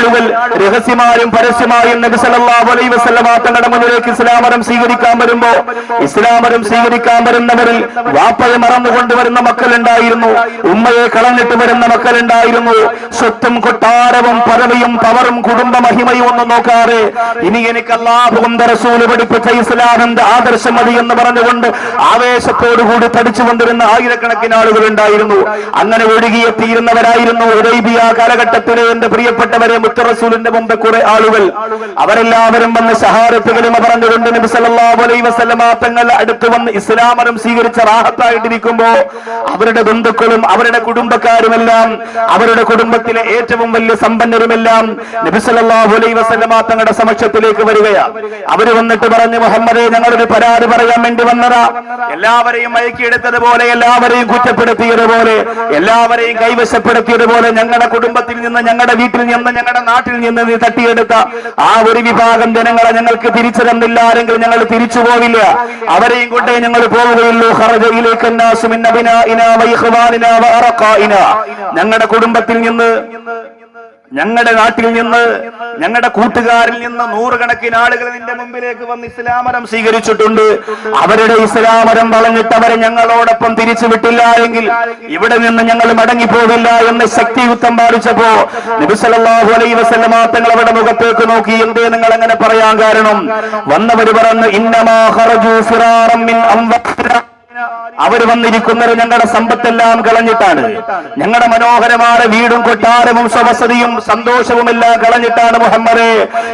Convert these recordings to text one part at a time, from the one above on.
ആളുകൾ രഹസ്യമായും പരസ്യമായും നബി സല്ലല്ലാഹു അലൈഹി വസല്ലമ തങ്ങളുടെ മുന്നിലേക്ക് ഇസ്ലാം മതം സ്വീകരിക്കാൻ വരുമ്പോ ഇസ്ലാം മതം സ്വീകരിക്കാൻ വരുന്നവരിൽ വാപ്പയെ മറന്നുകൊണ്ടുവരുന്ന മക്കളുണ്ടായിരുന്നു, ഉമ്മയെ കളഞ്ഞിട്ട് വരുന്ന മക്കളുണ്ടായിരുന്നു. സ്വത്തും കൊട്ടാരവും പദവിയും പവറും കുടുംബ മഹിമയും ഒന്നും നോക്കാതെ ഇനി എനിക്ക് അല്ലാഹുവിന്റെ റസൂല് പഠിപ്പിച്ച ഇസ്ലാമിന്റെ ആദർശം മതി എന്ന് പറഞ്ഞുകൊണ്ട് ആവേശത്തോടുകൂടി പഠിച്ചു കൊണ്ടിരുന്ന ആയിരക്കണക്കിന് ആളുകൾ ഉണ്ടായിരുന്നു. അങ്ങനെ ഒഴുകിയെത്തിയിരുന്നവരായിരുന്നു ഹുദൈബിയ കാലഘട്ടത്തിലെ എന്റെ പ്രിയപ്പെട്ടവരെ മുത്ത റസൂലിന്റെ മുമ്പ് കുറെ ആളുകൾ. അവരെല്ലാവരും വന്ന് ഷഹാദത്ത് കലിമ പറഞ്ഞുകൊണ്ട് നബി സല്ലല്ലാഹു അലൈഹി വസല്ലമ തങ്ങളുടെ അടുത്ത് വന്ന് ഇസ്ലാം മതം സ്വീകരിച്ച റാഹത്തായിട്ടിരിക്കുമ്പോ അവരുടെ ബന്ധുക്കളും അവരുടെ കുടുംബക്കാരുമെല്ലാം അവരുടെ കുടുംബത്തിലെ ഏറ്റവും വലിയ സമ്പന്നരുമെല്ലാം നബി സല്ലല്ലാഹു അലൈഹി വസല്ലമ തങ്ങളുടെ സമക്ഷത്തിലേക്ക് വരികയാണ്. അവര് വന്നിട്ട് പറഞ്ഞു, മുഹമ്മദേ, ഞങ്ങളൊരു പരാതി പറയാൻ വേണ്ടി വന്നതാ. എല്ലാവരെയും മയക്കിയെടുത്തതുപോലെ, എല്ലാവരെയും കുറ്റപ്പെടുത്തിയതുപോലെ, എല്ലാവരെയും കൈവശപ്പെടുത്തിയതുപോലെ ഞങ്ങളുടെ കുടുംബത്തിൽ നിന്ന്, ഞങ്ങളുടെ വീട്ടിൽ നിന്ന്, ഞങ്ങളുടെ നാട്ടിൽ നിന്ന് നീ തട്ടിയെടുത്ത ആ ഒരു വിഭാഗം ജനങ്ങളെ ഞങ്ങൾക്ക് തിരിച്ചു തന്നില്ലാരെങ്കിൽ ഞങ്ങൾ തിരിച്ചു പോവില്ല, അവരെയും കൊണ്ടേ ഞങ്ങൾ പോവുകയുള്ളൂ. ഞങ്ങളുടെ കുടുംബത്തിൽ നിന്ന്, ഞങ്ങളുടെ നാട്ടിൽ നിന്ന്, ഞങ്ങളുടെ കൂട്ടുകാരിൽ നിന്ന് നൂറുകണക്കിന് ആളുകൾ നിന്റെ മുമ്പിലേക്ക് വന്ന് ഇസ്ലാമരം സ്വീകരിച്ചിട്ടുണ്ട്. അവരുടെ ഇസ്ലാമരം വളഞ്ഞിട്ട് അവരെ ഞങ്ങളോടൊപ്പം തിരിച്ചു വിട്ടില്ല എങ്കിൽ ഇവിടെ നിന്ന് ഞങ്ങൾ മടങ്ങിപ്പോവില്ല എന്ന് ശക്തിയുക്തം പാലിച്ചപ്പോ നബി സല്ലല്ലാഹു അലൈഹി വസല്ലമ തങ്ങൾ അവരുടെ മുഖത്തേക്ക് നോക്കി, എന്തേ നിങ്ങൾ അങ്ങനെ പറയാൻ കാരണം? വന്നവര് പറഞ്ഞു, ഇന്നമാ ഖറജു ഫിറാറൻ മിൻ അംവാലിനാ, അവര് വന്നിരിക്കുന്നത് ഞങ്ങളുടെ സമ്പത്തെല്ലാം കളഞ്ഞിട്ടാണ്, ഞങ്ങളുടെ മനോഹരമായ വീടും കൊട്ടാരവും സ്വവസതിയും സന്തോഷവും എല്ലാം കളഞ്ഞിട്ടാണ് മുഹമ്മദേ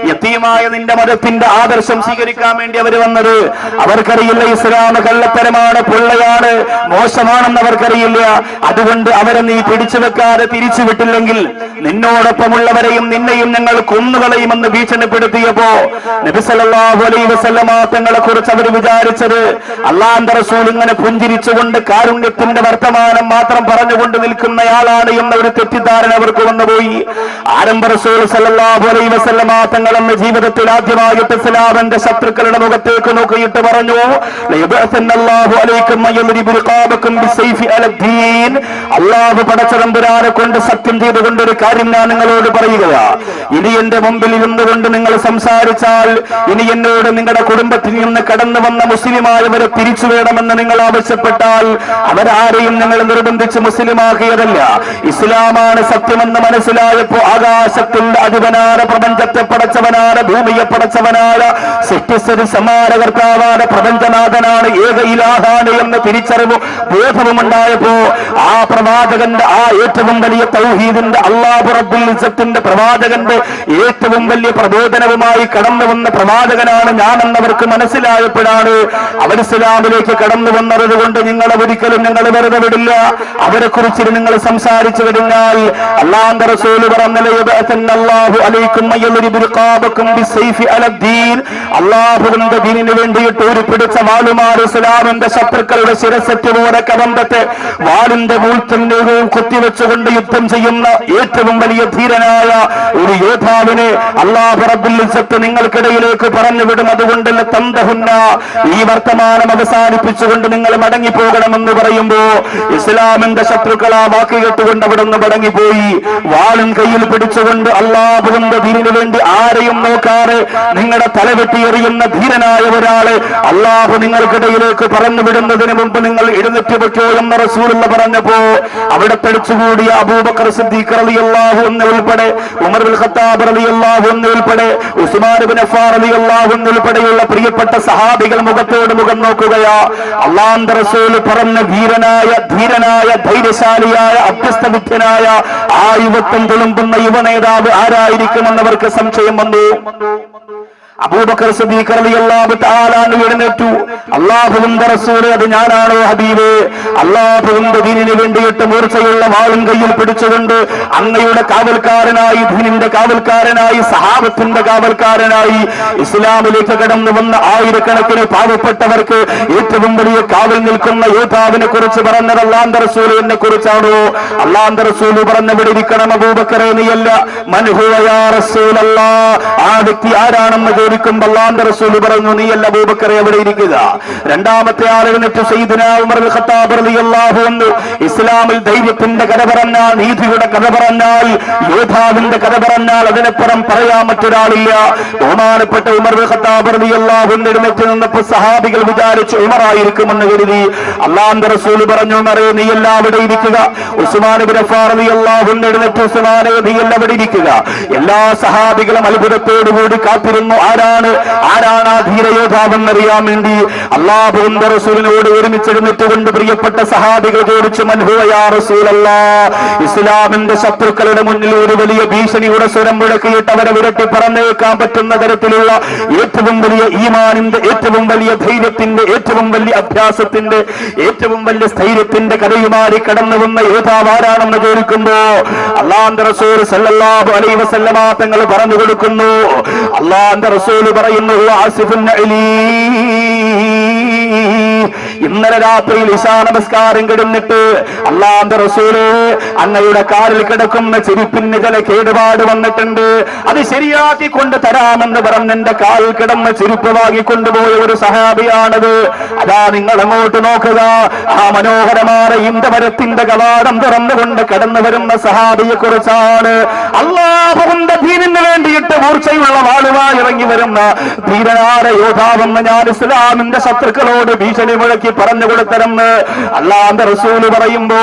യതീമായ നിന്റെ മതത്തിന്റെ ആദർശം സ്വീകരിക്കാൻ വേണ്ടി അവര് വന്നത്. അവർക്കറിയില്ല ഇസ്ലാം കള്ളത്തരമാണ്, പൊള്ളയാണ്, മോശമാണെന്ന് അവർക്കറിയില്ല. അതുകൊണ്ട് അവരെ നീ പിടിച്ചു വെക്കാതെ തിരിച്ചു വിട്ടില്ലെങ്കിൽ നിന്നോടൊപ്പമുള്ളവരെയും നിന്നെയും ഞങ്ങൾ കൊന്നുകളയുമെന്ന് ഭീഷണിപ്പെടുത്തിയപ്പോ നബി സല്ലല്ലാഹു അലൈഹി വസല്ലമ തങ്ങളെ കുറിച്ച് അവർ വിചാരിച്ചത് അല്ലാഹുവിന്റെ റസൂൽ ഇങ്ങനെ പുഞ്ചിരിച്ചുകൊണ്ട് കാരുണ്യത്തിന്റെ വർത്തമാനം മാത്രം പറഞ്ഞുകൊണ്ട് നിൽക്കുന്നയാളാണ് എന്ന ഒരു തെറ്റിദ്ധാരണ അവർക്ക് വന്നുപോയി. ആരംഭ റസൂൽ സല്ലല്ലാഹു അലൈഹി വസല്ലമ തങ്ങൾ എന്ന ജീവിതത്തിൽ ആദ്യമായിട്ട് ഇസ്ലാമിന്റെ ശത്രുക്കളുടെ മുഖത്തേക്ക് നോക്കിയിട്ട് പറഞ്ഞു, അല്ലാഹു പടച്ചതമ്പുരാനെ കൊണ്ട് സത്യം ചെയ്തുകൊണ്ട് ഒരു കാര്യം ഞാൻ നിങ്ങളോട് പറയുകയാ, ഇനി എന്റെ മുമ്പിൽ ഇരുന്നുകൊണ്ട് നിങ്ങൾ സംസാരിച്ചാൽ ഇനി എന്നോട് നിങ്ങളുടെ കുടുംബത്തിൽ നിന്ന് കടന്നു വന്ന മുസ്ലിമായവരെ തിരിച്ചു വേണമെന്ന് നിങ്ങൾ ആവശ്യപ്പെട്ടാൽ അവരാരെയും നിങ്ങൾ നിർബന്ധിച്ച് മുസ്ലിമാക്കിയതല്ല. ഇസ്ലാമാണ് സത്യമെന്ന് മനസ്സിലായപ്പോ ആകാശത്തിന്റെ അധിപനായ, പ്രപഞ്ചത്തെ പടച്ചവനായ, ഭൂമിയെ പടച്ചവനായ, സൃഷ്ടിസ്ഥിതി സമാനകർത്താവായ പ്രപഞ്ചനാഥനാണ്, ഏക ഇലാഹാണ് എന്ന തിരിച്ചറിവ് ബോധവും ഉണ്ടായപ്പോ ആ പ്രവാചകന്റെ ആ ഏറ്റവും വലിയ തൗഹീദിന്റെ അല്ലാഹു റബ്ബുൽ ഇസ്സത്തിന്റെ പ്രവാചകന്റെ ഏറ്റവും വലിയ പ്രബോധനവുമായി കടന്നു വന്ന പ്രവാചകനാണ് ഞാനെന്നവർക്ക് മനസ്സിലായപ്പോഴാണ് അവർ ഇസ്ലാമിലേക്ക് കടന്നു വന്നത്. കൊണ്ട് നിങ്ങളെ ഒരിക്കലും ഞങ്ങൾ വെറുതെ വിടില്ല. അവരെ കുറിച്ച് നിങ്ങൾ സംസാരിച്ചു കഴിഞ്ഞാൽ അല്ലാഹുവിന്റെ റസൂൽ പറഞ്ഞല്ലോ, അല്ലാഹുവിന്റെ ദീനിന് വേണ്ടിയിട്ട് ഒരു പിടിച്ച വാളുമാർ ഇസ്ലാമിന്റെ ശത്രുക്കളുടെ ശിരസറ്റ് പോലെ കവന്തത്തെ വാളിന്റെ മൂർത്തന്റെ കുത്തിവെച്ചുകൊണ്ട് യുദ്ധം ചെയ്യുന്ന ഏറ്റവും വലിയ ധീരനായ ഒരു യോദ്ധാവിനെ അല്ലാഹു റബ്ബുൽ ഇസ്സത്ത് നിങ്ങൾക്കിടയിലേക്ക് പറഞ്ഞുവിടും. അതുകൊണ്ട് തന്തഹുന്ന ഈ വർത്തമാനം അവസാനിപ്പിച്ചുകൊണ്ട് നിങ്ങൾ മടങ്ങിപ്പോകണമെന്ന് പറയുമ്പോ ഇസ്ലാമിന്റെ ശത്രുക്കൾ ആ വാക്ക് കേട്ടുകൊണ്ട് അവിടെ നിന്ന് മടങ്ങിപ്പോയി. വാളും കയ്യിൽ പിടിച്ചുകൊണ്ട് അല്ലാഹുവിന്റെ ദീനിന് വേണ്ടി ആരെയും നോക്കാതെ നിങ്ങളുടെ തലവെട്ടിയെറിയുന്ന ധീരനായ ഒരാള് അല്ലാഹു നിങ്ങൾക്കിടയിലേക്ക് പറഞ്ഞു വിടുന്നതിന് മുമ്പ് നിങ്ങൾ എഴുന്നേറ്റ് വെക്കോ എന്ന് റസൂലുള്ള പറഞ്ഞപ്പോ അവിടെ തടിച്ചുകൂടിയ അബൂബക്കർ സിദ്ദീഖ് റളിയല്ലാഹു അൻഹു ഉൾപ്പെടെ, ഉമർ ബിൻ ഖത്താബ് റളിയല്ലാഹു അൻഹു ഉൾപ്പെടെ, ഉസ്മാൻ ബിൻ അഫ്ഫാൻ റളിയല്ലാഹു അൻഹു ഉൾപ്പെടെയുള്ള പ്രിയപ്പെട്ട സഹാബികൾ മുഖത്തോട് മുഖം നോക്കുകയാ. അല്ലാഹുവിന്റെ റസൂൽ പറഞ്ഞ ധീരനായ ധൈര്യശാലിയായ അഭ്യസ്തവിദ്യനായ ആ യുവത്വം തുളുമ്പുന്ന യുവനേതാവ് ആരായിരിക്കുമെന്നവർക്ക് സംശയം വന്നു. അബൂബക്കർ സിദ്ദീഖ് റളിയല്ലാഹു തആല അൻഹു എഴുന്നേറ്റു, അല്ലാഹുവിന്റെ റസൂലേ, അത് ഞാനാണോ ഹബീബേ? അല്ലാഹുവിന്റെ ദീനിന് വേണ്ടിയിട്ട് മൂർച്ചയുള്ള വാളും കയ്യിൽ പിടിച്ചുകൊണ്ട് അങ്ങയുടെ കാവൽക്കാരനായി, ദീനിന്റെ കാവൽക്കാരനായി, സഹാബത്തിന്റെ കാവൽക്കാരനായി ഇസ്ലാമിലേക്ക് കടന്നു വന്ന ആയിരക്കണക്കിന് പാവപ്പെട്ടവർക്ക് ഏറ്റവും വലിയ കാവൽ നിൽക്കുന്ന യോദ്ധാവിനെ കുറിച്ച് പറഞ്ഞത് അല്ലാഹുവിന്റെ റസൂലിനെ കുറിച്ചാണോ? അല്ലാഹുവിന്റെ റസൂൽ പറഞ്ഞവിടെ ഇരിക്കണം അബൂബക്കറെ, നീയല്ല. മൻ ഹുവ യാ റസൂലല്ലാഹ്, ആ വ്യക്തി ആരാണെന്ന് ചോദിക്കുമ്പോൾ അല്ലാഹുവിന്റെ റസൂൽ പറഞ്ഞു, നീയല്ല അബൂബക്കറെ അവിടെ ഇരിക്കുക. രണ്ടാമത്തെ ആൾ എഴുന്നേറ്റ് സയ്യിദുനാ ഉമർ ഇബ്നുൽ ഖത്താബ് റളിയല്ലാഹു അൻഹു. ഇസ്ലാമിൽ ധൈര്യത്തിന്റെ കഥ പറഞ്ഞാൽ, നീതിയുടെ കഥ പറഞ്ഞാൽ, യോദ്ധാവിന്റെ കഥ പറഞ്ഞാൽ അതിനപ്പുറം പറയാൻ മറ്റൊരാളില്ല. ബഹുമാനപ്പെട്ട ഉമർ ഇബ്നുൽ ഖത്താബ് റളിയല്ലാഹു അൻഹു എഴുന്നേറ്റ് നിന്നപ്പോൾ സഹാബികൾ വിചാരിച്ചു ഉമറായിരിക്കുമെന്ന് കരുതി. അല്ലാഹുവിന്റെ റസൂൽ പറഞ്ഞു, ഉമറേ നീയല്ല അവിടെ ഇരിക്കുക. ഉസ്മാൻ ഇബ്നു അഫ്ഫാൻ റളിയല്ലാഹു അൻഹു എഴുന്നേറ്റ്, ഉസ്മാനേ നീയല്ല അവിടെ ഇരിക്കുക. എല്ലാ സഹാബികളും അത്ഭുതത്തോടുകൂടി കാത്തിരുന്നു. ആരാണ് ആ ധീരയോദ്ധാവെന്നറിയാൻ വേണ്ടി. അല്ലാഹുവിന്റെ റസൂലിനോട് ഒരുമിച്ചെഴുന്നിട്ടുകൊണ്ട് പ്രിയപ്പെട്ട സഹാബികൾ ചോദിച്ചു, മൻ ഹുവ യാ റസൂലല്ലാഹ്. ഇസ്ലാമിന്റെ ശത്രുക്കളുടെ മുന്നിൽ ഒരു വലിയ ഭീഷണിയുടെ സ്വരം മുഴക്കിയിട്ട് അവരെ വിരട്ടി പറഞ്ഞേക്കാൻ പറ്റുന്ന തരത്തിലുള്ള ഏറ്റവും വലിയ ഈമാനിന്റെ, ഏറ്റവും വലിയ ധൈര്യത്തിന്റെ, ഏറ്റവും വലിയ അഭ്യാസത്തിന്റെ, ഏറ്റവും വലിയ സ്ഥൈര്യത്തിന്റെ കഥയുമാറി കടന്നു വന്ന യോദ്ധാവ് ആരാണെന്ന് ചോദിക്കുമ്പോ അല്ലാഹുവിന്റെ റസൂൽ സല്ലല്ലാഹു അലൈഹി വസല്ലമ തങ്ങൾ പറഞ്ഞു കൊടുക്കുന്നു. അല്ലാഹുവിന്റെ റസൂൽ പറയുന്നു, ആസിഫുൻ അലീ. ഇന്നലെ രാത്രിയിൽ ഇശാ നമസ്കാരം കിടന്നിട്ട് അല്ലാഹുവിന്റെ റസൂല് അങ്ങയുടെ കാലിൽ കിടക്കുന്ന ചെരുപ്പിന് ചില കേടുപാട് വന്നിട്ടുണ്ട്, അത് ശരിയാക്കി കൊണ്ട് തരാമെന്ന് പറഞ്ഞ് എന്റെ കാലിൽ കിടന്ന ചെരുപ്പ് വാങ്ങിക്കൊണ്ടുപോയ ഒരു സഹാബിയാണത്. അതാ നിങ്ങൾ അങ്ങോട്ട് നോക്കുക, ആ മനോഹരമായ ഇന്ദമരത്തിന്റെ കവാടം തുറന്നുകൊണ്ട് കടന്നു വരുന്ന സഹാബിയെ കുറിച്ചാണ്. അല്ലാഹുവിന്റെ ദീനിന് വേണ്ടിയിട്ട് മൂർച്ചയുള്ള വാളുമായി ഇറങ്ങി വരുന്ന ധീരനായ യോദ്ധാവെന്ന് ഞാൻ ഇസ്ലാമിന്റെ ശത്രുക്കളോട് ഭീഷണി മുഴക്കി പറഞ്ഞു കൊടുത്തരെന്ന് അല്ലാഹുവിന്റെ റസൂല് പറയുമ്പോ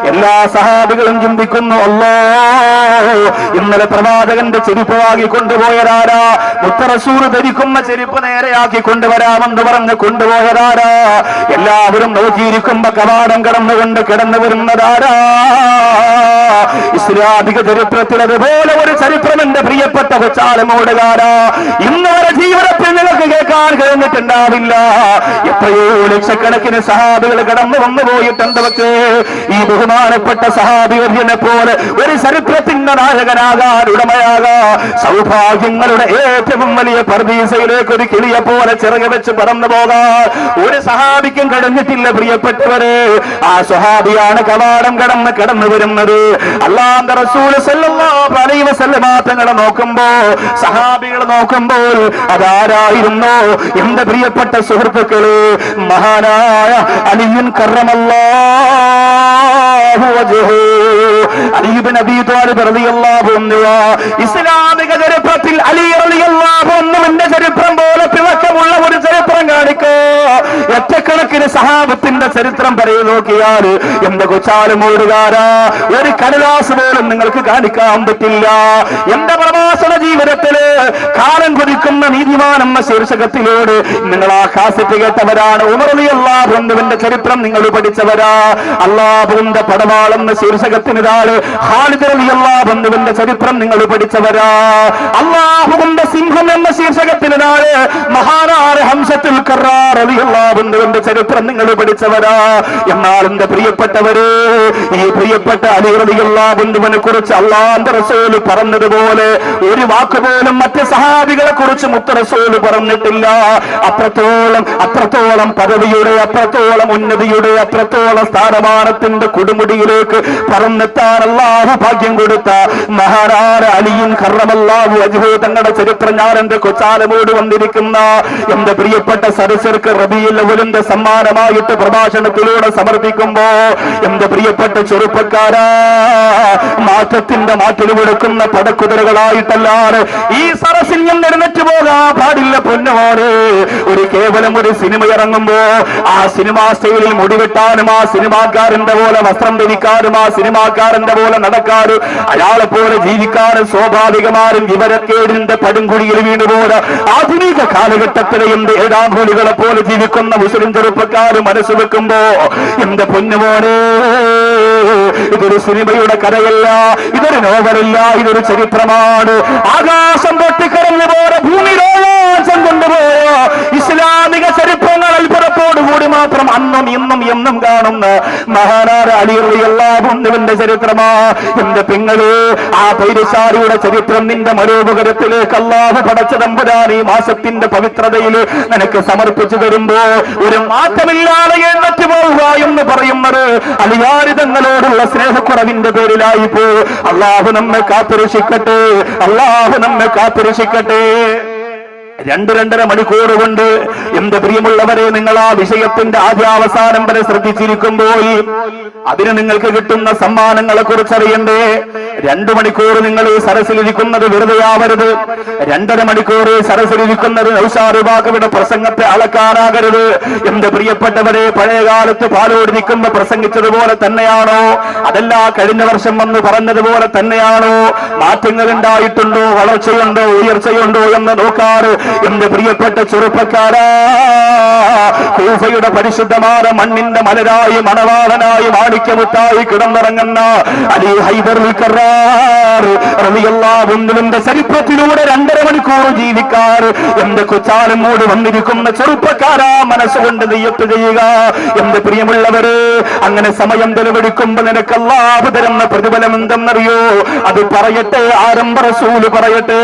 എല്ലാ സഹാബികളും ചിന്തിക്കുന്നു, അല്ലാഹ് ഇന്നലെ പ്രവാചകന്റെ ചെരുപ്പ് വാങ്ങി കൊണ്ടുപോയതാരാ? മുത്ത റസൂൽ ധരിക്കുന്ന ചെരുപ്പ് നേരെയാക്കി കൊണ്ടുവരാമെന്ന് പറഞ്ഞ് കൊണ്ടുപോയതാരാ? എല്ലാവരും നോക്കിയിരിക്കുമ്പോ കവാടം കടന്നുകൊണ്ട് കിടന്നു വരുന്നതാരാ? ഇസ്ലാമിക ചരിത്രത്തിൽ അതുപോലെ ഒരു ചരിത്രം എന്റെ പ്രിയപ്പെട്ട കൊച്ചാലമോടുകാരാ ഇന്ന് വരെ ജീവിതത്തിൽ നിങ്ങൾക്ക് കേൾക്കാൻ കഴിഞ്ഞിട്ടുണ്ടാവില്ല. എത്രയോ ലക്ഷക്കണക്കിന് സഹാബികൾ കടന്നു വന്നു പോയിട്ടുണ്ട്. പക്ഷേ ഈ ബഹുമാനപ്പെട്ട സഹാബിയെ പോലെ ഒരു ചരിത്രത്തിന്റെ നായകനാകാൻ, ഉടമയാകാ, സൗഭാഗ്യങ്ങളുടെ ഏറ്റവും വലിയ പർദീസയിലേക്ക് ഒരു കിളിയെ പോലെ ചിറക് വെച്ച് പറന്നു പോകാൻ ഒരു സഹാബിക്കും കഴിഞ്ഞിട്ടില്ല. പ്രിയപ്പെട്ടവരെ, ആ സ്വഹാബിയാണ് കവാടം കടന്നു വരുന്നത്. അല്ലാഹുവിന്റെ റസൂൽ സല്ലല്ലാഹു അലൈഹി വസല്ലമ തങ്ങളെ നോക്കുമ്പോ, സഹാബികളെ നോക്കുമ്പോൾ അതാരായിരുന്നു? എന്റെ പ്രിയപ്പെട്ട സുഹൃത്തുക്കള്, മഹാനായ അലിയുൻ കറമല്ലാഹു വജ്ഹു, അലി ഇബ്നു അബീ ത്വാലിബ് റളിയല്ലാഹു അൻഹു. ഇസ്ലാമിക ചരിത്രത്തിൽ അലി റളിയല്ലാഹു അൻഹുവിന്റെ ചരിത്രം പോലെ പിളക്കമുള്ള ഒരു ചരിത്രം കാണിക്കോ? ഒറ്റക്കണക്കിന് സഹാബത്തിന്റെ ചരിത്രം പറയും നോക്കിയാൽ എന്റെ കൊച്ചാലുമോടുകാരാ ഒരു കടലാസ് പോലും നിങ്ങൾക്ക് കാണിക്കാൻ പറ്റില്ല. എന്റെ പ്രവാസന ജീവിതത്തില് കാലം കുതിക്കുന്ന നീതിമാൻ എന്ന ശീർഷകത്തിലൂടെ നിങ്ങൾ ആ കാസറ്റ് കേട്ടവരാണ്. ഉമർ റളിയല്ലാഹു അൻഹുവിന്റെ ചരിത്രം നിങ്ങൾ പഠിച്ചവരാ. അല്ലാഹുവിന്റെ പടവാൾ എന്ന ശീർഷകത്തിന് താഴെ ഖാലിദ് റളിയല്ലാഹു അൻഹുവിന്റെ ചരിത്രം നിങ്ങൾ പഠിച്ചവരാ. അല്ലാഹുവിന്റെ സിംഹം എന്ന ശീർഷകത്തിന് താഴെ മഹാനായ ഹംസത്തുൽ ഖറാർ റളിയല്ലാഹു അൻഹുവിന്റെ ചരിത്രം നിങ്ങൾ പഠിച്ചവരാ. എന്നാൽ എന്റെ പ്രിയപ്പെട്ടവര്, ഈ പ്രിയപ്പെട്ട അലി റളിയല്ലാഹു അൻഹുവിനെ കുറിച്ച് അല്ലാഹുവിന്റെ റസൂൽ പറഞ്ഞതുപോലെ ഒരു വാക്കുപോലും മറ്റ് സഹാബികളെ കുറിച്ച് മുത്ത റസൂൽ പറഞ്ഞിട്ടില്ല. അത്രത്തോളം പദവിയുടെ, അത്രത്തോളം ഉന്നതിയുടെ, അത്രത്തോളം സ്ഥാനമാനത്തിന്റെ കൊടുമുടിയിലേക്ക് പറന്നെത്താൻ അല്ലാഹു ഭാഗ്യം കൊടുത്ത മഹാനായ അലിയും കറമല്ലാഹു വജ്ഹു തങ്ങളുടെ ചരിത്രം ഞാൻ എന്റെ കൊച്ചാലമോട് വന്നിരിക്കുന്ന എന്റെ പ്രിയപ്പെട്ട സദസ്യർക്ക് റബീഉൽ അവ്വലിന്റെ സമ്മാനമായിട്ട് പ്രഭാഷണത്തിലൂടെ സമർപ്പിക്കുമ്പോ എന്റെ പ്രിയപ്പെട്ട ചെറുപ്പക്കാരാ, മാറ്റത്തിന്റെ മാറ്റിൽ കൊടുക്കുന്ന പടക്കുതിരകളായിട്ടല്ലാതെ ഈ സരസിൽ നിന്ന് എഴുന്നേറ്റ് പോകാൻ പാടില്ല പൊന്നുമോനെ. ഒരു കേവലം ഒരു സിനിമ ഇറങ്ങുമ്പോ ആ സിനിമാ സ്റ്റൈലിൽ മുടിവെട്ടാനും, ആ സിനിമാക്കാരന്റെ പോലെ വസ്ത്രം ധരിക്കാനും, ആ സിനിമാക്കാരന്റെ പോലെ നടക്കാനും, അയാളെ പോലെ ജീവിക്കാനും സ്വാഭാവികമാരും വിവരക്കേടിന്റെ പടുംകുഴിയിൽ വീണുപോലെ ആധുനിക കാലഘട്ടത്തിലെ എന്റെ ഏഴാംകോലികളെ പോലെ ജീവിക്കുന്ന മുസ്ലിം ചെറുപ്പക്കാരും മനസ്സ് വെക്കുമ്പോ എന്റെ പൊന്നുമോനെ, ഇതൊരു സിനിമയുടെ കഥയല്ല, ഇതൊരു നോവലല്ല, ഇതൊരു ചരിത്രമാണ്. ആകാശം പൊട്ടിക്കരഞ്ഞു പോലെ ഭൂമി രോമാഞ്ചം കൊണ്ടുപോയ ഇസ്ലാമിക ചരിത്രങ്ങൾ അത്ഭുതത്തോടുകൂടി മാത്രം അന്നും ഇന്നും എന്നും കാണുന്ന മഹാനായ അലി റളിയല്ലാഹു അൻഹുവിന്റെ ചരിത്രമാ. എന്റെ പെങ്ങള്, ആ പൈരശാലിയുടെ ചരിത്രം നിന്റെ മനോമുഖരത്തിലേക്ക് അല്ലാഹു പടച്ച തമ്പുരാൻ ഈ മാസത്തിന്റെ പവിത്രതയിൽ നിനക്ക് സമർപ്പിച്ചു തരുമ്പോ ഒരു മാറ്റമില്ലാതെ എഴുന്നേറ്റ് പോവുക എന്ന് പറയുന്നത് അലിയാരിതങ്ങളോടുള്ള സ്നേഹക്കുറവിന്റെ പേരിലായിപ്പോ. അല്ലാഹു നമ്മെ കാത്തുരക്ഷിക്കട്ടെ, അല്ലാഹു നമ്മെ കാത്തുരക്ഷിക്കട്ടെ. 2-2.5 മണിക്കൂർ കൊണ്ട് എന്റെ പ്രിയമുള്ളവരെ, നിങ്ങൾ ആ വിഷയത്തിന്റെ ആദ്യാവസാനം വരെ ശ്രദ്ധിച്ചിരിക്കുമ്പോൾ അതിന് നിങ്ങൾക്ക് കിട്ടുന്ന സമ്മാനങ്ങളെ കുറിച്ച് അറിയണ്ടേ? 2 മണിക്കൂർ നിങ്ങൾ ഈ സരസിലിരിക്കുന്നത് വെറുതെ ആവരുത്. 2.5 മണിക്കൂർ സരസിലിരിക്കുന്നത് നൗഷാദ് ബാഖവിയുടെ പ്രസംഗത്തെ അളക്കാനാകരുത്. എന്റെ പ്രിയപ്പെട്ടവരെ, പഴയകാലത്ത് പാലോട് നിൽക്കുമ്പോ പ്രസംഗിച്ചതുപോലെ തന്നെയാണോ? അതല്ല കഴിഞ്ഞ വർഷം വന്ന് പറഞ്ഞതുപോലെ തന്നെയാണോ? മാറ്റങ്ങൾ ഉണ്ടായിട്ടുണ്ടോ? വളർച്ചയുണ്ടോ? ഉയർച്ചയുണ്ടോ എന്ന് നോക്കാറ് എന്റെ പ്രിയപ്പെട്ട ചെറുപ്പക്കാരാ. കൂഫയുടെ പരിശുദ്ധമായ മണ്ണിന്റെ മലരായി മണവാളനായി മാണിക്യമുത്തായി കിടന്നിറങ്ങുന്ന അലി ഹൈദർ കറാർ റളിയല്ലാഹു അൻഹുവിന്റെ ചരിത്രത്തിലൂടെ 2.5 മണിക്കൂർ ജീവിക്കാർ എന്റെ കൊച്ചാലമ്മോട് വന്നിരിക്കുന്ന ചെറുപ്പക്കാരാ, മനസ്സുകൊണ്ട് നിയ്യത്ത് ചെയ്യുക. എന്റെ പ്രിയമുള്ളവര്, അങ്ങനെ സമയം ചെലവഴിക്കുമ്പോ നിനക്ക് അല്ലാഹു തരുന്ന പ്രതിഫലം എന്തെന്നറിയോ? അത് പറയട്ടെ, ആരംഭ റസൂല് പറയട്ടെ.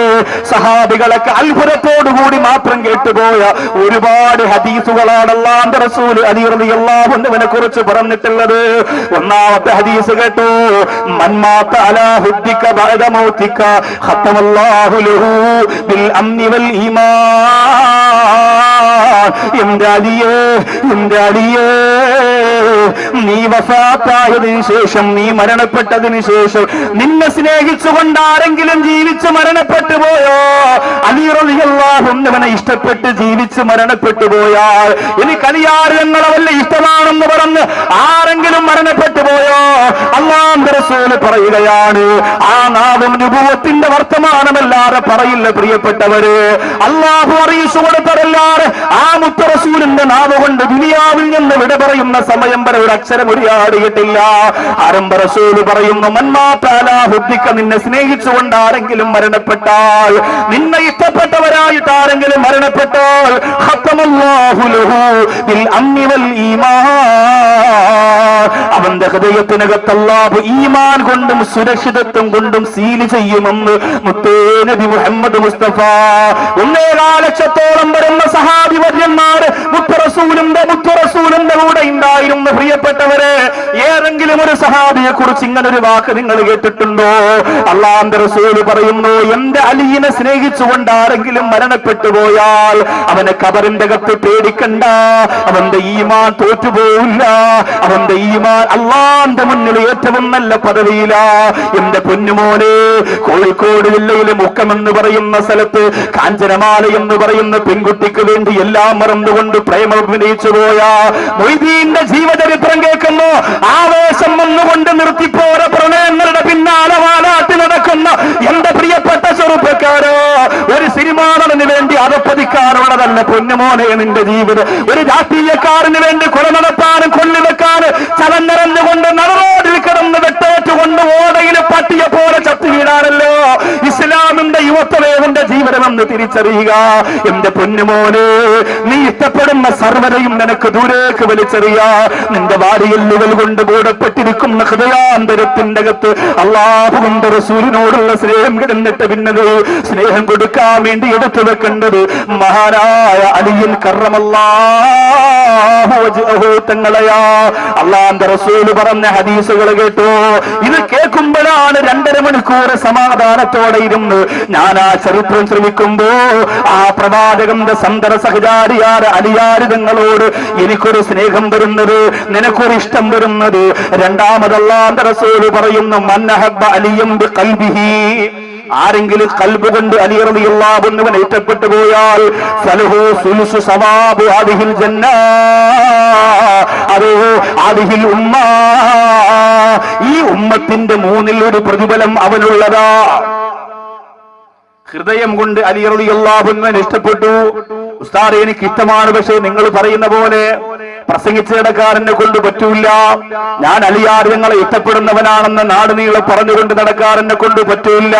സഹാബികളൊക്കെ അത്ഭുതത്തോടുകൂടി മാത്രം കേട്ടുപോയ ഒരുപാട് ഹദീസുകളാണ് അല്ലാഹുവിന്റെ റസൂല് അലി റളിയല്ലാഹു അൻഹുവിനെ കുറിച്ച് പറഞ്ഞിട്ടുള്ളത്. ഒന്നാമത്തെ ഹദീസ് കേട്ടു, മൻമാത അലാ ഹുദ്ദിക ബഅദ മൗതിക ഖത്തമല്ലാഹു ലഹു ബിൽ അംനി വൽ ഈമാൻ. എന്റെ അലിയേ, നീ വഫാത്തായതിനു ശേഷം, നീ മരണപ്പെട്ടതിന് ശേഷം നിന്നെ സ്നേഹിച്ചുകൊണ്ട് ആരെങ്കിലും ജീവിച്ച് മരണപ്പെട്ടു പോയോ? അലി റളിയല്ലാഹു അൻഹുവിനെ ഇഷ്ടപ്പെട്ട് ജീവിച്ച് മരണപ്പെട്ടു പോയാൽ, എനിക്ക് അലിയാരങ്ങളെ വല്ല ഇഷ്ടമാണെന്ന് പറഞ്ഞ് ആരെങ്കിലും മരണപ്പെട്ടു പോയോ? അല്ലാഹുവിന്റെ റസൂൽ പറയുകയാണ്, ആ നാവും നുബുവത്തിന്റെ വർത്തമാനമല്ലാതെ പറയില്ല പ്രിയപ്പെട്ടവര്. അല്ലാഹു അറിയിച്ചു കൊടുത്തതല്ലാതെ ആ മുത്ത റസൂലിന്റെ നാവ് കൊണ്ട് ദുനിയാവിൽ നിന്ന് വിട പറയുന്ന സമയം വരെ ഒരു അക്ഷരം ഉരിയാടിയിട്ടില്ല. ആരംഭ റസൂല് പറയുന്നു, മൻമാത അലാ ഹുദ്ദിക, നിന്നെ സ്നേഹിച്ചുകൊണ്ട് ആരെങ്കിലും മരണപ്പെട്ടാൽ, നിന്നെ ഇഷ്ടപ്പെട്ടവരായിട്ട് ആരെങ്കിലും മരണപ്പെട്ടാൽ, ഖത്തമല്ലാഹു ലഹു ബിൽ അംനി വൽ ഈമാൻ, അവന്റെ ഹൃദയത്തിനകത്ത് അല്ലാഹു ഈമാൻ കൊണ്ടും സുരക്ഷിതത്വം കൊണ്ടും സീൽ ചെയ്യുമെന്ന് മുത്തേ നബി മുഹമ്മദ് മുസ്തഫ. 1.25 ലക്ഷത്തോളം വരുന്ന സഹാബി വര്യന്മാർ മുത്തുറസൂലിന്റെ കൂടെ ഉണ്ടായിരുന്നു. പ്രിയപ്പെട്ടവരെ, ഏതെങ്കിലും ഒരു സഹാബിയെ കുറിച്ച് ഇങ്ങനൊരു വാക്ക് നിങ്ങൾ കേട്ടിട്ടുണ്ടോ? അല്ലാഹുവിന്റെ റസൂല് പറയുന്നു, എന്റെ അലിയെ സ്നേഹിച്ചുകൊണ്ട് ആരെങ്കിലും മരണപ്പെട്ടു പോയാൽ അവനെ ഖബറിന്റെ അകത്ത് പേടിക്കണ്ട, അവന്റെ ഈമാൻ തോറ്റുപോയില്ല. അവന്റെ ഈമാൻ അല്ലാഹുവിന്റെ മുന്നിൽ ഏറ്റവും നല്ല പദവിയില. എന്റെ പൊന്നുമോനെ, കോഴിക്കോട് ജില്ലയിലെ മുക്കമെന്ന് പറയുന്ന സ്ഥലത്ത് കാഞ്ചനമാല എന്ന് പറയുന്ന പെൺകുട്ടിക്ക് വേണ്ടി എല്ലാം മറന്നുകൊണ്ട് പ്രേമം അഭിനയിച്ചു പോയ മൊയ്തീന്റെ ജീവചരിത്രം കേൾക്കുന്നു. ആവേശം വന്നുകൊണ്ട് നിർത്തിപ്പോര പ്രണയങ്ങളുടെ പിന്നാലെ വാലാട്ടി നടക്കുന്ന എന്റെ പ്രിയപ്പെട്ട ചെറുപ്പക്കാരോ, ഒരു സിനിമാ നടന് വേണ്ടി അതപ്പതിക്കാനുള്ളതല്ല പൊന്നുമോനെ നിന്റെ ജീവിതം. ഒരു രാഷ്ട്രീയക്കാരന് വേണ്ടി കൊല നടത്താനും കൊല്ലിവെക്കാനും ചലഞ്ഞറിഞ്ഞുകൊണ്ട് നടറോഡിൽ കിടന്ന് വെട്ടേറ്റുകൊണ്ട് ഓടയിൽ പട്ടിയെ പോലെ ചത്തു വീഴാനല്ലോ ഇസ്ലാമിന്റെ യുവത്വവേവന്റെ ജീവിതമെന്ന് തിരിച്ചറിയുക. എന്റെ പൊന്നുമോനെ, നീ ഇഷ്ടപ്പെടുന്ന സർവ്വതയും നിനക്ക് ദൂരേക്ക് വലിച്ചെറിയ. നിന്റെ വാരിയെല്ലുകൾ കൊണ്ട് മൂടപ്പെട്ടിരിക്കുന്ന ഹൃദയാന്തരത്തിന്റെ അകത്ത് അല്ലാഹുവിന്റെ റസൂലിനോടുള്ള സ്നേഹം കിടന്നിട്ട് പിന്നത് സ്നേഹം കൊടുക്കാൻ വേണ്ടി എടുത്തു വെക്കേണ്ടത് മഹാനായ അലിയിൽ കറമല്ലാഹു വജ്ഹഹു തങ്ങളെയാ. അല്ലാഹുവിന്റെ റസൂല് പറഞ്ഞ ഹദീസുകൾ കേട്ടോ. ഇത് കേൾക്കുമ്പോഴാണ് 2.5 മണിക്കൂർ സമാധാനത്തോടെ ഇരുന്ന് ഞാൻ ആ ചരിത്രം ശ്രമിക്കുമ്പോ ആ പ്രവാചകന്റെ സന്തര സഹചാരിയാര അലിയാരിതങ്ങളോട് എനിക്കൊരു സ്നേഹം വരുന്നത്, നിനക്കൊരു ഇഷ്ടം വരുന്നത്. രണ്ടാമത് അല്ലാഹുവിന്റെ റസൂല് പറയുന്നു, മൻ അഹബ്ബ അലിയം ബിഖൽബിഹി, ആരെങ്കിലും ഖൽബ് കൊണ്ട് അലി റളിയല്ലാഹു അൻഹുവിനെ ഇഷ്ടപ്പെട്ടു പോയാൽ ഫലഹു സുലുസു സവാബു ഹാദിഹിൽ ജന്ന, അതോ ഹാദിഹിൽ ഉമ്മ, ഈ ഉമ്മത്തിന്റെ 1/3 പ്രതിഫലം അവനുള്ളതാ. ഹൃദയം കൊണ്ട് അലി റളിയല്ലാഹു അൻഹുവിനെ ഇഷ്ടപ്പെട്ടു. ഉസ്താദ് എനിക്ക് ഇഷ്ടമാണ്, പക്ഷേ നിങ്ങൾ പറയുന്ന പോലെ പ്രസംഗിച്ച നടക്കാരനെ കൊണ്ട് പറ്റൂല. ഞാൻ അലിയാർ ഞങ്ങളെ ഇഷ്ടപ്പെടുന്നവനാണെന്ന് നാടുനീളെ പറഞ്ഞുകൊണ്ട് നടക്കാരനെ കൊണ്ട് പറ്റൂല.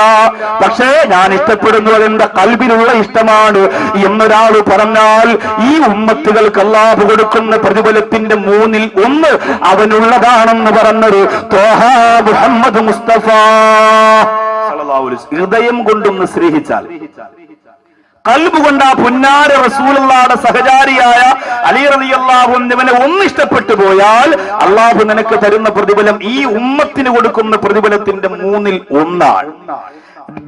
പക്ഷേ ഞാൻ ഇഷ്ടപ്പെടുന്നത് എന്റെ കൽബിലുള്ള ഇഷ്ടമാണ് എന്നൊരാൾ പറഞ്ഞാൽ ഈ ഉമ്മത്തുകൾക്ക് അല്ലാഹു കൊടുക്കുന്ന പ്രതിഫലത്തിന്റെ 1/3 അവനുള്ളതാണെന്ന് പറഞ്ഞൊരു ത്വാഹ മുഹമ്മദ് മുസ്തഫ. ഹൃദയം കൊണ്ടൊന്ന് സ്നേഹിച്ചാൽ, ഖൽബ് കൊണ്ട് ആ പുന്നാര റസൂലുള്ളാഹിയുടെ സഹചാരിയായ അലി റളിയല്ലാഹു അൻഹുവിനെ ഒന്ന് ഇഷ്ടപ്പെട്ടു പോയാൽ അല്ലാഹു നിനക്ക് തരുന്ന പ്രതിഫലം ഈ ഉമ്മത്തിന് കൊടുക്കുന്ന പ്രതിഫലത്തിന്റെ 1/3.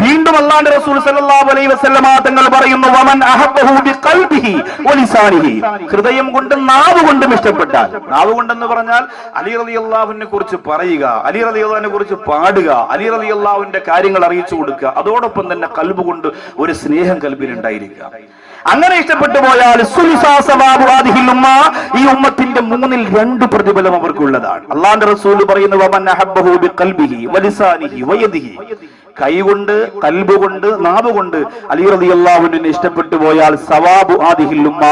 വീണ്ടും അല്ലാഹുവിന്റെ റസൂൽ സല്ലല്ലാഹു അലൈഹി വസല്ലമ തങ്ങൾ പറയുന്നു, വമൻ അഹബ്ബഹു ബിഖൽബിഹി വലിസാനിഹി, ഹൃദയം കൊണ്ടും നാവ് കൊണ്ടും ഇഷ്ടപ്പെട്ടാൽ. നാവ് കൊണ്ടെന്ന് പറഞ്ഞാൽ അലി റളിയല്ലാഹുവിനെ കുറിച്ച് പറയുക, അലി റളിയല്ലാഹുവിനെ കുറിച്ച് പാടുക, അലി റളിയല്ലാഹുവിന്റെ കാര്യങ്ങൾ അറിയിച്ചു കൊടുക്കുക, അതോടൊപ്പം തന്നെ ഖൽബ് കൊണ്ട് ഒരു സ്നേഹം ഖൽബിൽ ഉണ്ടായിരിക്കുക. അങ്ങനെ ഇഷ്ടപ്പെട്ടു പോയാൽ ഈ ഉമ്മത്തിന്റെ 2 പ്രതിഫലം അവർക്കുള്ളതാണ്. അല്ലാഹുവിന്റെ റസൂൽ പറയുന്നു, വമൻ അഹബ്ബഹു ബിഖൽബിഹി വലിസാനിഹി വയദിഹി, കൈകൊണ്ട്, കൽബ് കൊണ്ട്, നാവ് കൊണ്ട് അലി റളിയല്ലാഹുവിനെ ഇഷ്ടപ്പെട്ടു പോയാൽ സവാബു ആദിഹിൽ ഉമ്മ,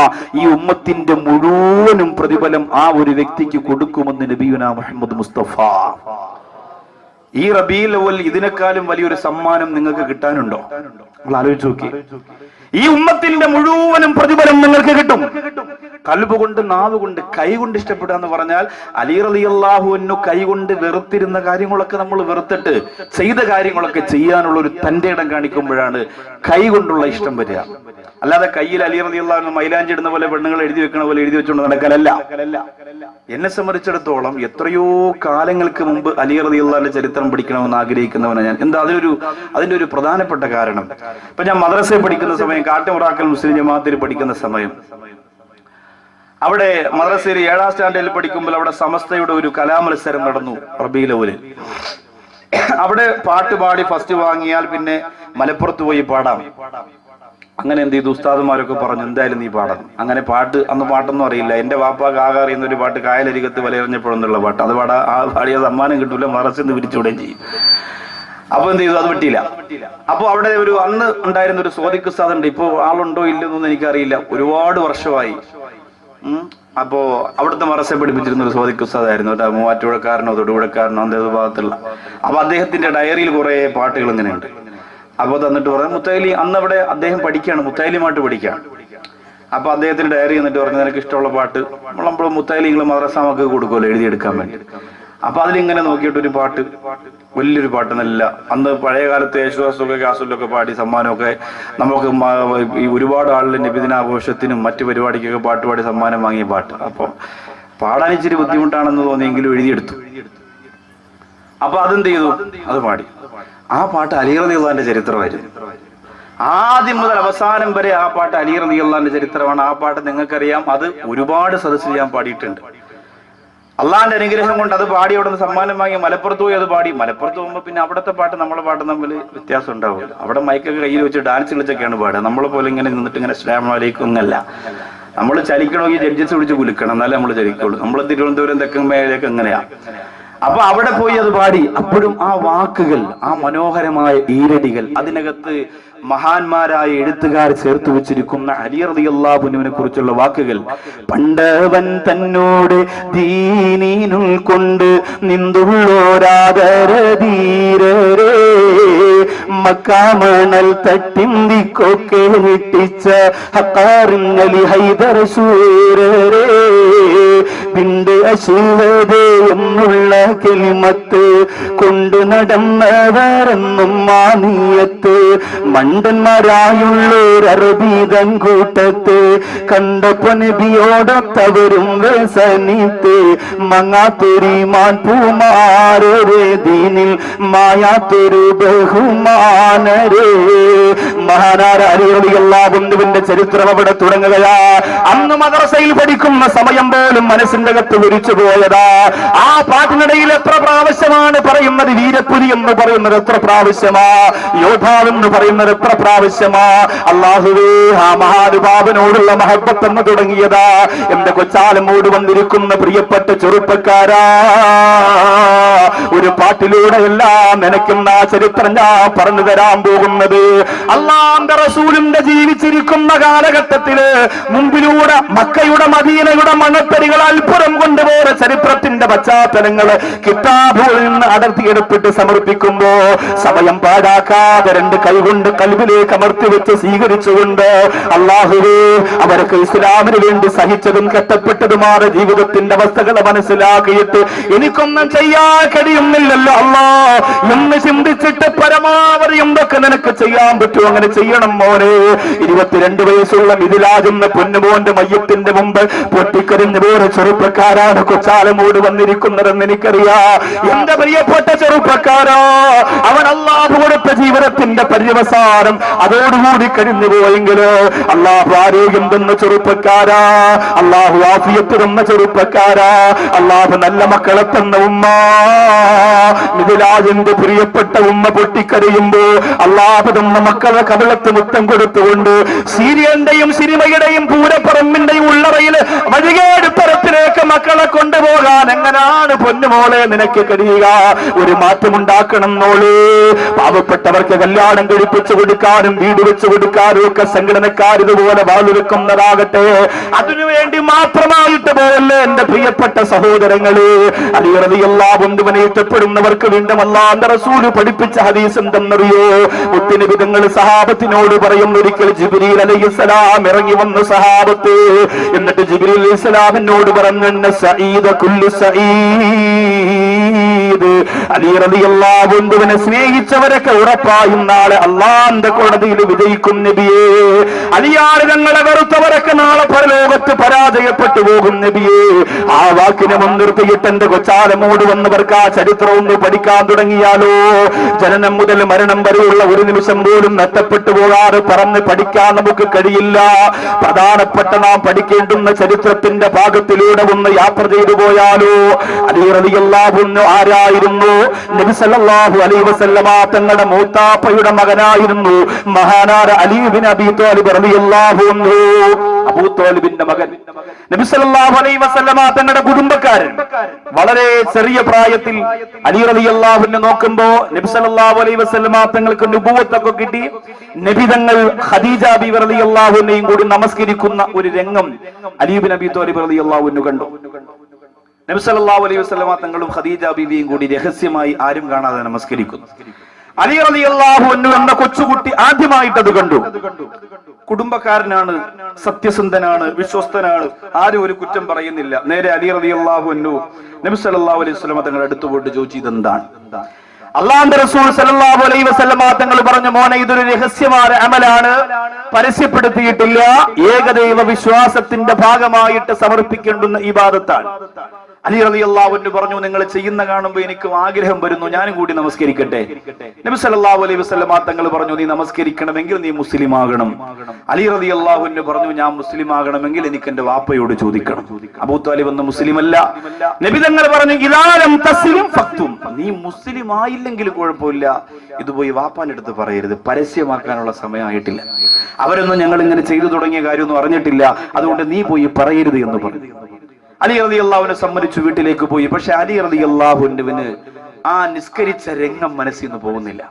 ഈ ഉമ്മത്തിന്റെ മുഴുവനും പ്രതിഫലം ആ ഒരു വ്യക്തിക്ക് കൊടുക്കുമെന്ന് നബിയുനാ മുഹമ്മദ് മുസ്തഫ. ഈ റബീഉൽ അവ്വൽ ഇതിനേക്കാളും വലിയൊരു സമ്മാനം നിങ്ങൾക്ക് കിട്ടാനുണ്ടോ? നമ്മൾ ആലോചിച്ച് നോക്കി. ഈ ഉമ്മത്തിന്റെ മുഴുവനും പ്രതിഫലം നിങ്ങൾക്ക് കിട്ടും. കൽബ് കൊണ്ട്, നാവ് കൊണ്ട്, കൈ കൊണ്ട് ഇഷ്ടപ്പെടുക എന്ന് പറഞ്ഞാൽ അലി റളിയല്ലാഹു കൈ കൊണ്ട് വെറുത്തിരുന്ന കാര്യങ്ങളൊക്കെ നമ്മൾ വെറുത്തിട്ട് ചെയ്ത കാര്യങ്ങളൊക്കെ ചെയ്യാനുള്ള ഒരു തന്റെ ഇടം കാണിക്കുമ്പോഴാണ് കൈ കൊണ്ടുള്ള ഇഷ്ടം വരിക. അല്ലാതെ കയ്യിൽ അലി റളിയല്ലാഹു മൈലാഞ്ചി ഇടുന്ന പോലെ പെണ്ണുങ്ങൾ എഴുതി വെക്കണ പോലെ എഴുതി വെച്ചുകൊണ്ട് നടക്കലല്ല. എന്നെ സംബന്ധിച്ചിടത്തോളം എത്രയോ കാലങ്ങൾക്ക് മുമ്പ് അലി റളിയല്ലാഹുവിന്റെ ചരിത്രം പഠിക്കണമെന്ന് ആഗ്രഹിക്കുന്നവനാണ് ഞാൻ. എന്താ അതിന്റെ ഒരു പ്രധാനപ്പെട്ട കാരണം, ഇപ്പൊ ഞാൻ മദ്രസയിൽ പഠിക്കുന്ന സമയം, കാട്ടുമുറാക്കൽ മുസ്ലിം ജമാഅത്തിൽ പഠിക്കുന്ന സമയം, അവിടെ മദ്രസയിൽ 7ാം സ്റ്റാൻഡേർഡിൽ പഠിക്കുമ്പോൾ അവിടെ സമസ്തയുടെ ഒരു കലാമത്സരം നടന്നു റബീഉൽ അവ്വലിൽ. അവിടെ പാട്ട് പാടി ഫസ്റ്റ് വാങ്ങിയാൽ പിന്നെ മലപ്പുറത്ത് പോയി പാടാം. അങ്ങനെ എന്ത് ചെയ്തു, ഉസ്താദുമാരൊക്കെ പറഞ്ഞു എന്തായാലും നീ പാടണം. അങ്ങനെ പാട്ട്, അന്ന് പാട്ടൊന്നും അറിയില്ല. എന്റെ വാപ്പാക്ക് ആകെ അറിയുന്ന ഒരു പാട്ട് കായലരികത്ത് വലയെറിഞ്ഞപ്പോഴെന്നുള്ള പാട്ട്. അത് പാടിയ സമ്മാനം കിട്ടൂല, മദ്രസയിൽ നിന്ന് പിരിച്ചുവിടുകയും ചെയ്യും. അപ്പൊ എന്ത് ചെയ്തു, അത് വിട്ടില്ല. അപ്പൊ അവിടെ ഒരു അന്ന് ഉണ്ടായിരുന്ന ഒരു സ്വാദിഖ് ഉസ്താദ് ഉണ്ട്. ഇപ്പൊ ആളുണ്ടോ ഇല്ലെന്നൊന്നും എനിക്കറിയില്ല, ഒരുപാട് വർഷമായി. അപ്പോ അവിടുത്തെ മദ്രസ പഠിപ്പിച്ചിരുന്ന ഒരു സ്വാദിഖ് ഉസ്താദായിരുന്നു. മൂവാറ്റുപുഴക്കാരനോ തൊടുപുഴക്കാരനോ അന്തേത് ഭാഗത്തുള്ള. അപ്പൊ അദ്ദേഹത്തിന്റെ ഡയറിയിൽ കുറെ പാട്ടുകൾ ഇങ്ങനെയുണ്ട്. അപ്പൊ തന്നിട്ട് പറഞ്ഞു, മുത്തൈലി, അന്ന് അവിടെ അദ്ദേഹം പഠിക്കുകയാണ്, മുത്തൈലിയുമായിട്ട് പഠിക്കുകയാണ്. അപ്പൊ അദ്ദേഹത്തിന്റെ ഡയറി എന്നിട്ട് പറഞ്ഞു, നിനക്ക് ഇഷ്ടമുള്ള പാട്ട് നമ്മൾ മുത്തൈലിങ്ങൾ മദ്രസ നമുക്ക് കൊടുക്കുമല്ലോ എഴുതിയെടുക്കാൻ വേണ്ടി. അപ്പൊ അതിലിങ്ങനെ നോക്കിയിട്ട് ഒരു പാട്ട്, വലിയൊരു പാട്ട്, നല്ല അന്ന് പഴയ കാലത്ത് യേശുദാസൊക്കെ കാസുലൊക്കെ പാടി സമ്മാനമൊക്കെ നമുക്ക് ഈ ഒരുപാട് ആളുടെ നബിദിനാഘോഷത്തിനും മറ്റു പരിപാടിക്കൊക്കെ പാട്ട് പാടി സമ്മാനം വാങ്ങിയ പാട്ട്. അപ്പൊ പാടാൻ ഇച്ചിരി ബുദ്ധിമുട്ടാണെന്ന് തോന്നിയെങ്കിലും എഴുതിയെടുത്തു. അപ്പൊ അതെന്ത് ചെയ്തു, അത് പാടി. ആ പാട്ട് അലി റളിയല്ലാഹുവിന്റെ ചരിത്രമായിരുന്നു. ആദ്യം മുതൽ അവസാനം വരെ ആ പാട്ട് അലി റളിയല്ലാഹുവിന്റെ ചരിത്രമാണ്. ആ പാട്ട് നിങ്ങൾക്കറിയാം, അത് ഒരുപാട് സദസ്സിൽ ഞാൻ പാടിയിട്ടുണ്ട്. അള്ളാന്റെ അനുഗ്രഹം കൊണ്ട് അത് പാടി അവിടെ നിന്ന് സമ്മാനം വാങ്ങി മലപ്പുറത്ത് പോയി അത് പാടി. മലപ്പുറത്ത് പോകുമ്പോൾ പിന്നെ അവിടുത്തെ പാട്ട് നമ്മളെ പാട്ട് തമ്മിൽ വ്യത്യാസം ഉണ്ടാവില്ല. അവിടെ മൈക്കൊക്കെ കയ്യിൽ വെച്ച് ഡാൻസ് കളിച്ചൊക്കെയാണ് പാടുക. നമ്മളെ പോലെ ഇങ്ങനെ നിന്നിട്ട് ഇങ്ങനെ അസ്സലാമു അലൈക്കും എന്നല്ല. നമ്മൾ ചലിക്കണമെങ്കിൽ ജഡ്ജസ് വിളിച്ച് കുലുക്കണം, എന്നാലേ നമ്മൾ ചലിക്കുള്ളൂ. നമ്മൾ തിരുവനന്തപുരം തെക്കൻ മേഖലയൊക്കെ എങ്ങനെയാ. അപ്പൊ അവിടെ പോയി അത് പാടി. അപ്പോഴും ആ വാക്കുകൾ, ആ മനോഹരമായ ഈരടികൾ, അതിനകത്ത് മഹാന്മാരായ എഴുത്തുകാർ ചേർത്ത് വെച്ചിരിക്കുന്ന അലി റളിയല്ലാഹുവിനെ കുറിച്ചുള്ള വാക്കുകൾ. പണ്ടവൻ തന്നോട് ദീനിനുൾ കൊണ്ട് നിന്തുള്ളോരാദരധീരരേ, മക്കാമണൽ തട്ടിന്തിക്കൊക്കെ വിട്ടിച്ച ഹഖാറിന്നലി ഹൈദർ ശൂരരേ, പിണ്ട് അശിവതേ എന്നുള്ള കെലിമത്ത് കൊണ്ട് നടന്നവരെന്നും മാനിയത്ത്, മണ്ടന്മാരായുള്ളൊരറബീതൻ കൂട്ടത്ത് കണ്ടപ്പോ നബിയോടൊത്തവരും വ്യസനിത്ത്, മങ്ങാത്തൊരിമാൻ പൂമാരേ ദീനിൽ മായാത്തൊരു ബഹുമാനരേ. മഹാനായ അലി റളിയല്ലാഹുവിന്റെ ചരിത്രം അവിടെ തുടങ്ങുകയാ. അന്ന് മദ്രസയിൽ പഠിക്കുന്ന സമയം പോലും മനസ്സിന്റെ അകത്ത് വിരിച്ചു പോയതാ. ആ പാട്ടിനിടയിൽ എത്ര പ്രാവശ്യമാണ് പറയുന്നത് വീരപ്പുലി എന്ന് പറയുന്നത്, എത്ര പ്രാവശ്യമാ യോദ്ധാവെന്ന് പറയുന്നത്, എത്ര പ്രാവശ്യമാ. അല്ലാഹുവേ, ആ മഹാനുഭാവനോടുള്ള മഹബ്ബത്ത് എന്ന് തുടങ്ങിയതാ. എന്റെ കൊച്ചാലമോട് വന്നിരിക്കുന്ന പ്രിയപ്പെട്ട ചെറുപ്പക്കാരാ, ഒരു പാട്ടിലൂടെ എല്ലാം നിനക്കുന്ന ആ ചരിത്രം ഞാൻ പറഞ്ഞു തരാൻ പോകുന്നത്. അല്ലാഹുവിന്റെ റസൂലിന്റെ ജീവിച്ചിരിക്കുന്ന കാലഘട്ടത്തില് മുമ്പിലൂടെ മക്കയുടെ മദീനയുടെ മണത്തരികൾ അത്ഭുതം കൊണ്ടുപോയ ചരിത്രത്തിന്റെ പശ്ചാത്തലങ്ങള് കിതാബുകളിൽ നിന്ന് അടർത്തിയെടുത്തിട്ട് സമർപ്പിക്കുമ്പോ സമയം പാഴാക്കാതെ 2 കൈകൊണ്ട് കൽബിലേക്ക് അമർത്തി വെച്ച് സ്വീകരിച്ചുകൊണ്ട് അല്ലാഹുവേ, അവർക്ക് ഇസ്ലാമിന് വേണ്ടി സഹിച്ചതും കഷ്ടപ്പെട്ടതുമായ ജീവിതത്തിന്റെ അവസ്ഥകളെ മനസ്സിലാക്കിയിട്ട് എനിക്കൊന്നും ചെയ്യാൻ കഴിയുന്നില്ലല്ലോ അല്ലാ എന്ന് ചിന്തിച്ചിട്ട് പരമാവധി അല്ലാതെ എന്തൊക്കെ നിനക്ക് ചെയ്യാൻ പറ്റുമോ അങ്ങനെ ചെയ്യണം മോനെ. 22 വയസ്സുള്ള മിഥിലാജ് എന്ന പൊന്നുമോന്റെ മയ്യത്തിന്റെ മുമ്പ് പൊട്ടിക്കരിഞ്ഞു പോലെ ചെറുപ്പക്കാരാണ് കൊച്ചാലമൂട് വന്നിരിക്കുന്നതെന്ന് എനിക്കറിയാം. എന്റെ പ്രിയപ്പെട്ട ചെറുപ്പക്കാരോ, അവൻ അല്ലാഹു കൊടുത്ത ജീവിതത്തിന്റെ പര്യവസാനം അതോടുകൂടി കഴിഞ്ഞു പോയെങ്കില് അല്ലാഹു ആരോഗ്യം തന്ന ചെറുപ്പക്കാരാ, അല്ലാഹു ആഫിയത്ത് തന്ന ചെറുപ്പക്കാരാ, അല്ലാഹു നല്ല മക്കളെ തന്ന ഉമ്മ. മിഥിലാജിന്റെ പ്രിയപ്പെട്ട ഉമ്മ പൊട്ടിക്കരയുമ്പോ അല്ലാഹു തന്ന മക്കളെ കവിളത്ത് മുത്തം കൊടുത്തുകൊണ്ട് സീരിയലിന്റെയും സിനിമയുടെയും പൂരപ്പറമ്പിന്റെയും ഉള്ളറയില് വഴികേടുത്തരത്തിലേക്ക് മക്കളെ കൊണ്ടുപോകാൻ എങ്ങനാണ് പൊന്നുമോളെ നിനക്ക് കഴിയുക? ഒരു മാറ്റമുണ്ടാക്കണം മോളെ. പാവപ്പെട്ടവർക്ക് കല്യാണം കഴിപ്പിച്ചു കൊടുക്കാനും വീട് വെച്ചു കൊടുക്കാനും ഒക്കെ സംഘടനക്കാർ ഇതുപോലെ വാളുവെക്കുന്നതാകട്ടെ. അതിനുവേണ്ടി മാത്രമായിട്ട് പോയല്ലേ എന്റെ പ്രിയപ്പെട്ട സഹോദരങ്ങള്. അലി റളിയല്ലാഹു അൻഹുവിനെ ഇഷ്ടപ്പെടുന്നവർക്ക് വീണ്ടും അല്ലാഹുവിന്റെ റസൂൽ പഠിപ്പിച്ച ഹദീസ് എന്തെന്നറിയോ? മുത്തുനബി തങ്ങൾ സഹാബത്തിനോട് പറയും, ഒരിക്കൽ ജിബ്രീൽ അലൈഹിസ്സലാം ഇറങ്ങി വന്നു സഹാബത്ത്. എന്നിട്ട് ജിബ്രീൽ അലൈഹിസ്സലാമിനോട് പറഞ്ഞു, സഈദ കുല്ലു സഈദ്, അലി റളിയല്ലാഹു അൻഹുവിനെ സ്നേഹിച്ചവരൊക്കെ ഉറപ്പായും നാളെ അല്ലാഹുവിന്റെ കോടതിയിൽ വിജയിക്കും നബിയേ. അലിയാർ തങ്ങളെ വെറുത്തവരൊക്കെ നാളെ പരലോകത്ത് പരാജയപ്പെട്ടു പോകും നബിയേ. ആ വാക്കിനെ മുൻനിർത്തിയിട്ട് എന്റെ കൊച്ചാലമോട് വന്നവർക്ക് ആ ചരിത്രം ഒന്ന് പഠിക്കാൻ തുടങ്ങിയാലോ? ജനനം മുതൽ മരണം വരെയുള്ള ഒരു നിമിഷം പോലും നഷ്ടപ്പെട്ടു പോകാതെ പറഞ്ഞ് പഠിക്കാൻ നമുക്ക് കഴിയില്ല. പ്രധാനപ്പെട്ട നാം പഠിക്കേണ്ടുന്ന ചരിത്രത്തിന്റെ ഭാഗത്തിലൂടെ ഒന്ന് യാത്ര ചെയ്തു പോയാലോ? അലി റളിയല്ലാഹു അൻഹു ആരായിരുന്നു? നബി സല്ലല്ലാഹു അലൈഹി വസല്ലമ തങ്ങളുടെ മൂത്താപ്പയുടെ മകനായിരുന്നു മഹാനായ അലി ഇബ്നു അബീ ത്വാലിബ് റളിയല്ലാഹു അൻഹു. അബൂ ത്വാലിബിന്റെ മകൻ. നബി സല്ലല്ലാഹു അലൈഹി വസല്ലമ തങ്ങളുടെ കുടുംബക്കാരൻ. വളരെ ചെറിയ പ്രായത്തിൽ അലി റളിയല്ലാഹു അൻഹു നോക്കുമ്പോ നബി സല്ലല്ലാഹു അലൈഹി വസല്ലമ തങ്ങൾക്ക് നുബുവത്തൊക്കെ കിട്ടി. നബി തങ്ങൾ ഖദീജ ബിവി റളിയല്ലാഹു അൻഹയും കൂടി നമസ്കരിക്കുന്ന ഒരു രംഗം അലി ഇബ്നു അബീ ത്വാലിബ് റളിയല്ലാഹു അൻഹു കണ്ടു. നബി സല്ലല്ലാഹു അലൈഹി വസല്ലമ തങ്ങളും ഖദീജ ബിവിയും കൂടി രഹസ്യമായി ആരും കാണാതെ നമസ്കരിക്കുന്നു. അലി റളിയല്ലാഹു അൻഹു എന്ന കൊച്ചുകുട്ടി ആദ്യമായിട്ട് അത് കണ്ടു. കുടുംബക്കാരനാണ്, സത്യസന്ധനാണ്, വിശ്വസ്തനാണ്, ആരും ഒരു കുറ്റം പറയുന്നില്ല. നേരെ അലി റളിയല്ലാഹു അൻഹു നബി സല്ലല്ലാഹു അലൈഹി വസല്ലമ തങ്ങളുടെ അടുത്ത് പോയിട്ട് ചോദിച്ചു, ഇതെന്താണ്? അല്ലാഹുവിന്റെ റസൂൽ സല്ലല്ലാഹു അലൈഹി വസല്ലമ തങ്ങൾ പറഞ്ഞു, മോനെ ഇതൊരു രഹസ്യമായ അമലാണ്, പരസ്യപ്പെടുത്തിയിട്ടില്ല, ഏകദൈവ വിശ്വാസത്തിന്റെ ഭാഗമായിട്ട് സമർപ്പിക്കേണ്ടുന്ന ഇബാദത്താണ്. അലി റളിയല്ലാഹു അൻഹു പറഞ്ഞു, നിങ്ങൾ ചെയ്യുന്ന കാണുമ്പോൾ എനിക്കും ആഗ്രഹം വരുന്നു, ഞാനും കൂടി നമസ്കരിക്കട്ടെ. നബി സല്ലല്ലാഹു അലൈഹി വസല്ലമ തങ്ങൾ പറഞ്ഞു, നീ നമസ്കരിക്കണമെങ്കിൽ നീ മുസ്ലിം ആകണം. അലി റളിയല്ലാഹു അൻഹു പറഞ്ഞു, ഞാൻ മുസ്ലിം ആകണമെങ്കിൽ എനിക്ക് എന്റെ വാപ്പയോട് ചോദിക്കണം. അബൂ ത്വാലിബ് എന്ന മുസ്ലിം അല്ല. നബി തങ്ങൾ പറഞ്ഞു, ഇദാ ലം തസ്ലിം ഫക്തും, നീ മുസ്ലിം ആയില്ലെങ്കിൽ കുഴപ്പമില്ല, ഇത് പോയി വാപ്പാന്റെ അടുത്ത് പറയരുത്, പരസ്യമാക്കാനുള്ള സമയമായിട്ടില്ല, അവരൊന്നും ഞങ്ങൾ ഇങ്ങനെ ചെയ്തു തുടങ്ങിയ കാര്യമൊന്നും അറിഞ്ഞിട്ടില്ല, അതുകൊണ്ട് നീ പോയി പറയരുത് എന്ന് പറഞ്ഞു. അലി റളിയല്ലാഹുവിനെ സമ്മതിച്ചു, വീട്ടിലേക്ക് പോയി. പക്ഷെ അലി റളിയല്ലാഹുവിന് ആ നിസ്കരിച്ച രംഗം മനസ്സിൽ നിന്ന് പോകുന്നില്ല.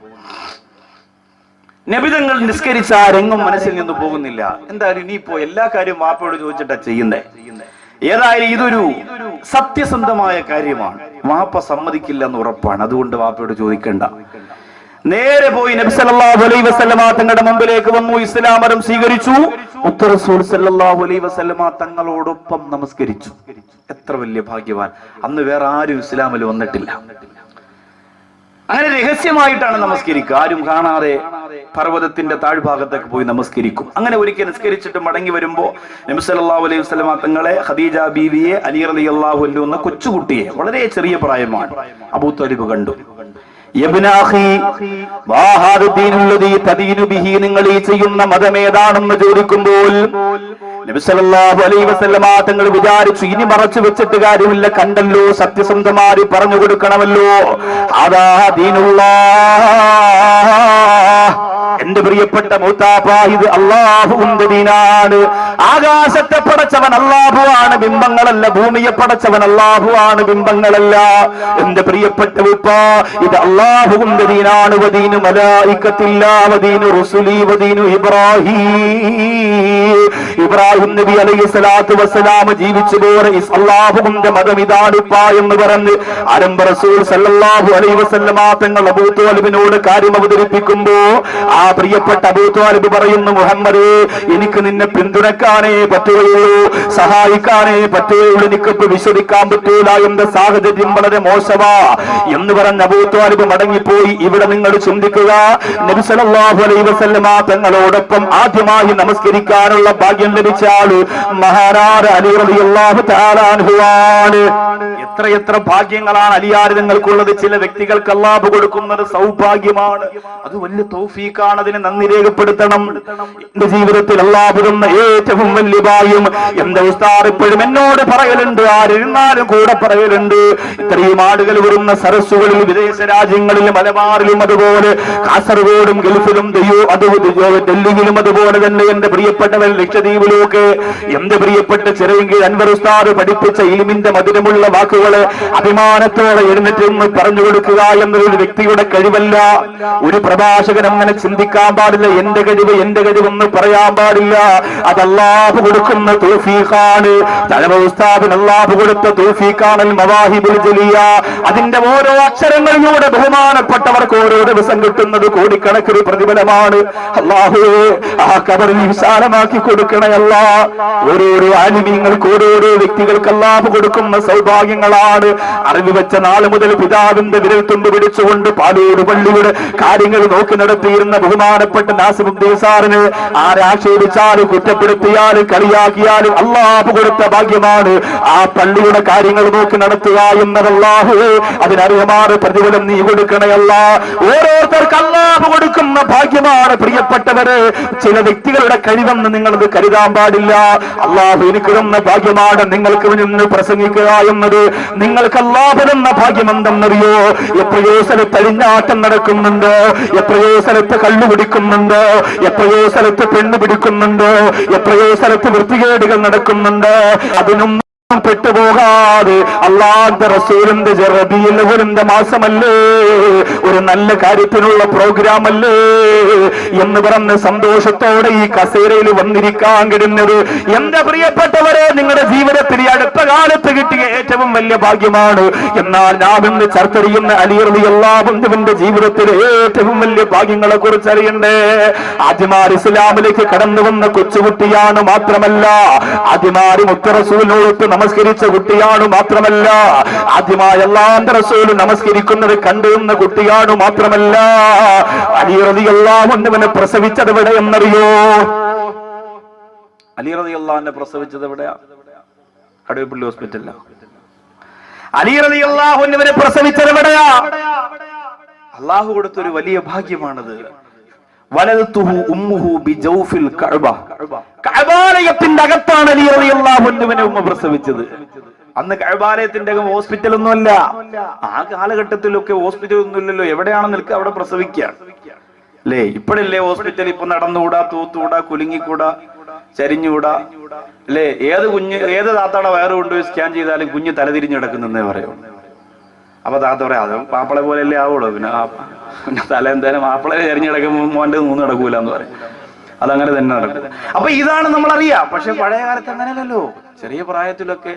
നബിതങ്ങൾ നിസ്കരിച്ച ആ രംഗം മനസ്സിൽ നിന്ന് പോകുന്നില്ല. എന്തായാലും ഇനിയിപ്പോ എല്ലാ കാര്യവും വാപ്പയോട് ചോദിച്ചിട്ടാ ചെയ്യുന്നേ. ഏതായാലും ഇതൊരു സത്യസന്ധമായ കാര്യമാണ്, വാപ്പ സമ്മതിക്കില്ല എന്ന് ഉറപ്പാണ്, അതുകൊണ്ട് വാപ്പയോട് ചോദിക്കണ്ട. നേരെ പോയി നബി സല്ലല്ലാഹു അലൈഹി വസല്ലമ തങ്ങളുടെ മുമ്പിലേക്ക് വന്നു, ഇസ്ലാം മതം സ്വീകരിച്ചു. റസൂൽ സല്ലല്ലാഹു അലൈഹി വസല്ലമ തങ്ങളോടൊപ്പം നമസ്കരിച്ചു. എത്ര വലിയ ഭാഗ്യവാൻ! അന്ന് വേറെ ആരും ഇസ്ലാമിൽ വന്നിട്ടില്ല. അങ്ങനെ രഹസ്യമായിട്ടാണ് നമസ്കരിക്കുക, ആരും കാണാതെ പർവ്വതത്തിന്റെ താഴ്ഭാഗത്തേക്ക് പോയി നമസ്കരിക്കും. അങ്ങനെ ഒരിക്കൽ നിസ്കരിച്ചിട്ട് മടങ്ങി വരുമ്പോ നബി സല്ലല്ലാഹു അലൈഹി വസല്ലമ തങ്ങളെ, ഖദീജ ബീവിയെ, അലി റളിയല്ലാഹു അൻഹു എന്ന കൊച്ചുകുട്ടിയെ, വളരെ ചെറിയ പ്രായമാണ്, അബൂ ത്വാലിബ് കണ്ടു. നിങ്ങൾ ഈ ചെയ്യുന്ന മതമേതാണെന്ന് ചോദിക്കുമ്പോൾ നബി സല്ലല്ലാഹു അലൈഹി വസല്ലമ തങ്ങൾ വിചാരിച്ചു, ഇനി മറച്ചു വെച്ചിട്ട് കാര്യമില്ല, കണ്ടല്ലോ, സത്യസന്ധമായി പറഞ്ഞു കൊടുക്കണമല്ലോ. അതാ ദീനുല്ലാഹ്. എന്റെ പ്രിയപ്പെട്ട മൂത്താപ്പ, ഇത് അല്ലാഹുവിന്റെ ദീനാണ്. ആകാശത്തെ പടച്ചവൻ അല്ലാഹു ആണ്, ബിംബങ്ങളല്ല. ഭൂമിയെ പടച്ചവൻ അല്ലാഹു ആണ്, ബിംബങ്ങളല്ല. എന്റെ പ്രിയപ്പെട്ട ഉപ്പ, ഇത് അല്ലാഹുവിന്റെ ദീനാണ്. വദീനു മലായികത്തില്ല, വദീനു റുസുലി, വദീനു ഇബ്രാഹീം. ഇബ്രാഹിം നബി അലൈഹിസ്സലാത്തു വസ്സലാം ജീവിച്ചു പോയ അല്ലാഹുവിന്റെ മതം ഇതാണിപ്പ എന്ന് പറഞ്ഞ് ആരംഭ റസൂൽ സല്ലല്ലാഹു അലൈഹി വസല്ലമ തങ്ങൾ അബൂ ത്വാലിബിനോട് കാര്യം അവതരിപ്പിക്കുമ്പോ ആ പ്രിയപ്പെട്ട അബൂ ത്വാലിബ് പറയുന്നു, മുഹമ്മദേ, എനിക്ക് നിന്നെ പിന്തുണക്കാനേ പറ്റുകയുള്ളൂ, സഹായിക്കാനേ പറ്റുകയുള്ളൂ, എനിക്കിപ്പോ വിശ്വസിക്കാൻ പറ്റൂല, എന്റെ സാഹചര്യം വളരെ മോശമാ എന്ന് പറഞ്ഞ അബൂ ത്വാലിബ് മടങ്ങിപ്പോയി. ഇവിടെ നിങ്ങൾ ചിന്തിക്കുക, നബി സല്ലല്ലാഹു അലൈഹി വസല്ലമ തങ്ങളോടൊപ്പം ആദ്യമായി നമസ്കരിക്കാനുള്ള ഭാഗ്യം ലഭിച്ച ആള് മഹാനായ അലി റളിയല്ലാഹു തആല അൻഹു ആണ്. എത്രയെത്ര ഭാഗ്യങ്ങളാണ് അലിയാർ നിങ്ങൾക്കുള്ളത്. ചില വ്യക്തികൾക്ക് അല്ലാഹു കൊടുക്കുന്നത് സൗഭാഗ്യമാണ്, അത് വലിയ തൗഫീഖാണ്, അതിനെ നന്ദി രേഖപ്പെടുത്തണം. എന്റെ ജീവിതത്തിൽ അല്ലാഹു തന്ന ഏറ്റവും വലിയ ഭാഗ്യം എന്റെ ഉസ്താദ് എപ്പോഴും എന്നോട് പറയലുണ്ട്, ആരെഴുന്നാലും കൂടെ പറയലുണ്ട്, ഇത്രയും ആളുകൾ വരുന്ന സരസ്സുകളിൽ വിദേശ രാജ്യങ്ങളിലും മലബാറിലും അതുപോലെ കാസർഗോഡും ഗൾഫിലും ഡൽഹിയിലും അതുപോലെ തന്നെ എന്റെ പ്രിയപ്പെട്ടവൻ ലക്ഷദ്വീപിലുമൊക്കെ എന്റെ പ്രിയപ്പെട്ട ചെറിയ അൻവർ ഉസ്താദ് പഠിപ്പിച്ച ഇൽമിന്റെ മധുരമുള്ള വാക്കുകള് അഭിമാനത്തോടെ എഴുന്നേറ്റ് പറഞ്ഞു കൊടുക്കുക എന്നൊരു വ്യക്തിയുടെ കഴിവല്ല. ഒരു പ്രഭാഷകൻ അങ്ങനെ ചിന്തിക്കാൻ പാടില്ല, എന്റെ കഴിവെന്ന് പറയാൻ പാടില്ല. അത് അല്ലാഹു കൊടുക്കുന്ന തൗഫീഖാണ്. ഉസ്താദിന് അല്ലാഹു കൊടുത്ത തൗഫീഖാണ് മവാഹിബുൽ ജലിയ. അതിന്റെ ഓരോ അക്ഷരങ്ങളിലൂടെ ബഹുമാനപ്പെട്ടവർക്ക് ഓരോ ദിവസം കിട്ടുന്നത് കോടിക്കണക്കിന് പ്രതിഫലമാണ്. അല്ലാഹുവേ, ആ ഖബറിനെ വിശാലമാക്കി കൊടുക്കണേ അല്ലാ. ഓരോരോ ആലിമീങ്ങൾക്ക് ഓരോരോ വ്യക്തികൾക്ക് അല്ലാഹു കൊടുക്കുന്ന സൗഭാഗ്യങ്ങളാണ്. അറിവ് വെച്ച നാള് മുതൽ പിതാവിന്റെ വിരൽത്തുമ്പ് പിടിച്ചുകൊണ്ട് പാലോട് പള്ളിയുടെ കാര്യങ്ങൾ നോക്കി നടത്തിയിരുന്ന ബഹുമാനപ്പെട്ട നാസിമുദ്ദീൻ സാറിന് ആരാക്ഷേപിച്ചാലും കുറ്റപ്പെടുത്തിയാലും കളിയാക്കിയാലും അല്ലാഹു കൊടുത്ത ഭാഗ്യമാണ് ആ പള്ളിയുടെ കാര്യങ്ങൾ നോക്കി നടത്തുക എന്നത്. അല്ലാഹുവേ, അതിനറിയമാറ് പ്രതിഫലം നീ കൊടുക്കണയല്ല. ഓരോരുത്തർക്ക് അല്ലാഹു കൊടുക്കുന്ന ഭാഗ്യമാണ് പ്രിയപ്പെട്ടവര്. ചില വ്യക്തികളുടെ കഴിവെന്ന് നിങ്ങളത് കരുതാൻ പാടില്ല. അല്ലാഹു എനിക്ക് തന്ന ഭാഗ്യമാണ് നിങ്ങൾക്ക് നിന്ന് പ്രസംഗിക്കുക എന്നത്. നിങ്ങൾക്ക് അല്ലാഹു തന്ന ഭാഗ്യം എന്തെന്നറിയോ? എത്രയോ സ്ഥലത്ത് അഴിഞ്ഞാട്ടം നടക്കുന്നുണ്ട്, എത്രയോ സ്ഥലത്ത് കള്ളു പിടിക്കുന്നുണ്ട്, എത്രയോ സ്ഥലത്ത് പെണ്ണ് പിടിക്കുന്നുണ്ട്, എത്രയോ സ്ഥലത്ത് വൃത്തികേടുകൾ നടക്കുന്നുണ്ട്. അതിനും പെട്ടുപോകാതെ അല്ലാഹുവിന്റെ റസൂലിന്റെ റബീഉൽ അവ്വലിന്റെ മാസമല്ലേ, ഒരു നല്ല കാര്യത്തിനുള്ള പ്രോഗ്രാം അല്ലേ എന്ന് പറഞ്ഞ് സന്തോഷത്തോടെ ഈ കസേരയിൽ വന്നിരിക്കാൻ കിടുന്നത് എന്റെ പ്രിയപ്പെട്ടവരെ നിങ്ങളുടെ ജീവിതത്തിൽ അടുത്ത കാലത്ത് കിട്ടിയ ഏറ്റവും വലിയ ഭാഗ്യമാണ്. എന്നാൽ ഞാൻ ഇന്ന് ചർച്ച ചെയ്യുന്ന അലി റളിയല്ലാഹു അൻഹുവിന്റെ ജീവിതത്തിലെ ഏറ്റവും വലിയ ഭാഗ്യങ്ങളെ കുറിച്ച് അറിയണ്ടേ. ആദ്യമാർ ഇസ്ലാമിലേക്ക് കടന്നു വന്ന കൊച്ചുകുട്ടിയാണ്, മാത്രമല്ല ആദ്യമാർ മുത്ത റസൂലിനോട് നമസ്കരിച്ച കുട്ടിയാണ്, മാത്രമല്ല ആദ്യമായി അല്ലാഹുവിന്റെ റസൂൽ നമസ്കരിക്കുന്നത് കണ്ടുവന്ന കുട്ടിയാണ്, മാത്രമല്ല അലി റളിയല്ലാഹു അൻഹുവിനെ പ്രസവിച്ചത് എവിടെ എന്നറിയോ? അലി റളിയല്ലാഹു അൻഹു പ്രസവിച്ചത് എവിടെയാ? കടുവപ്പള്ളി ഹോസ്പിറ്റലിലാണ്. അലി റളിയല്ലാഹു അൻഹുവിനെ പ്രസവിച്ചത് എവിടെയാ? അല്ലാഹു കൊടുത്തൊരു വലിയ ഭാഗ്യമാണത്. വലദതുഹു ഉമ്മുഹു ബിജൗഫിൽ കഅബ. കഅബാലയത്തിന്റെ അകത്താണ് അലി റളിയല്ലാഹു അൻഹുവിനെ ഉമ്മ പ്രസവിച്ചത്. അന്ന് കഅബാലയത്തിന്റെ അകം ഹോസ്പിറ്റലൊന്നുമല്ല. ആ കാലഘട്ടത്തിലൊക്കെ ഹോസ്പിറ്റൽ ഒന്നും ഇല്ലല്ലോ. എവിടെയാണെന്ന് നിൽക്കുക അവിടെ പ്രസവിക്കുക അല്ലേ? ഇപ്പോഴല്ലേ ഹോസ്പിറ്റൽ. ഇപ്പൊ നടന്നുകൂടാ, തൂത്തുകൂടാ, കുലുങ്ങിക്കൂടാ, ചരിഞ്ഞുകൂടാ അല്ലേ? ഏത് താത്താടെ വയറ് കൊണ്ടുപോയി സ്കാൻ ചെയ്താലും കുഞ്ഞ് തലതിരിഞ്ഞ് കിടക്കുന്നേ പറയും. അപ്പൊ താത്ത പറയാം, അത് മാപ്പിളെ പോലെയല്ലേ ആവുള്ളൂ, പിന്നെ തല എന്തായാലും മാപ്പിളെ ചരിഞ്ഞ് കിടക്കുമ്പോൾ മോന്റെ മൂന്ന് നടക്കൂല എന്ന് പറയും. അതങ്ങനെ തന്നെ നടക്കും. അപ്പൊ ഇതാണ് നമ്മളറിയാം. പക്ഷെ പഴയ കാലത്ത് അങ്ങനെയല്ലല്ലോ. ചെറിയ പ്രായത്തിലൊക്കെ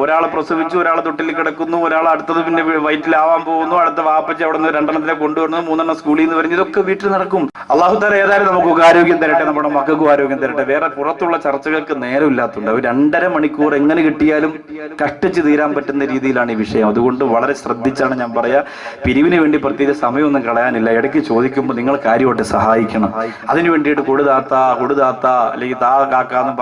ഒരാളെ പ്രസവിച്ചു, ഒരാളെ തൊട്ടിൽ കിടക്കുന്നു, ഒരാൾ അടുത്തത് പിന്നെ വയറ്റിലാവാൻ പോകുന്നു, അടുത്ത വാപ്പച്ച അവിടെ നിന്ന് രണ്ടെണ്ണത്തിനെ കൊണ്ടുവരുന്നു, മൂന്നെണ്ണം സ്കൂളിൽ നിന്ന് വരുന്നു. ഇതൊക്കെ വീട്ടിൽ നടക്കും. അല്ലാഹു തആല ഏതായാലും നമുക്ക് ആരോഗ്യം തരട്ടെ, നമ്മുടെ മക്കൾക്കും ആരോഗ്യം തരട്ടെ. വേറെ പുറത്തുള്ള ചർച്ചകൾക്ക് നേരമില്ലാത്തതുണ്ട്. ഒരു 2.5 മണിക്കൂർ എങ്ങനെ കിട്ടിയാലും കഷ്ടിച്ച് തീരാൻ പറ്റുന്ന രീതിയിലാണ് ഈ വിഷയം. അതുകൊണ്ട് വളരെ ശ്രദ്ധിച്ചാണ് ഞാൻ പറയാ. പിരിവിന് വേണ്ടി പ്രത്യേക സമയമൊന്നും കളയാനില്ല. ഇടയ്ക്ക് ചോദിക്കുമ്പോൾ നിങ്ങൾ കാര്യമായിട്ട് സഹായിക്കണം. അതിനു വേണ്ടിയിട്ട് കൊടുതാത്ത അല്ലെങ്കിൽ താ കാക്കാന്ന്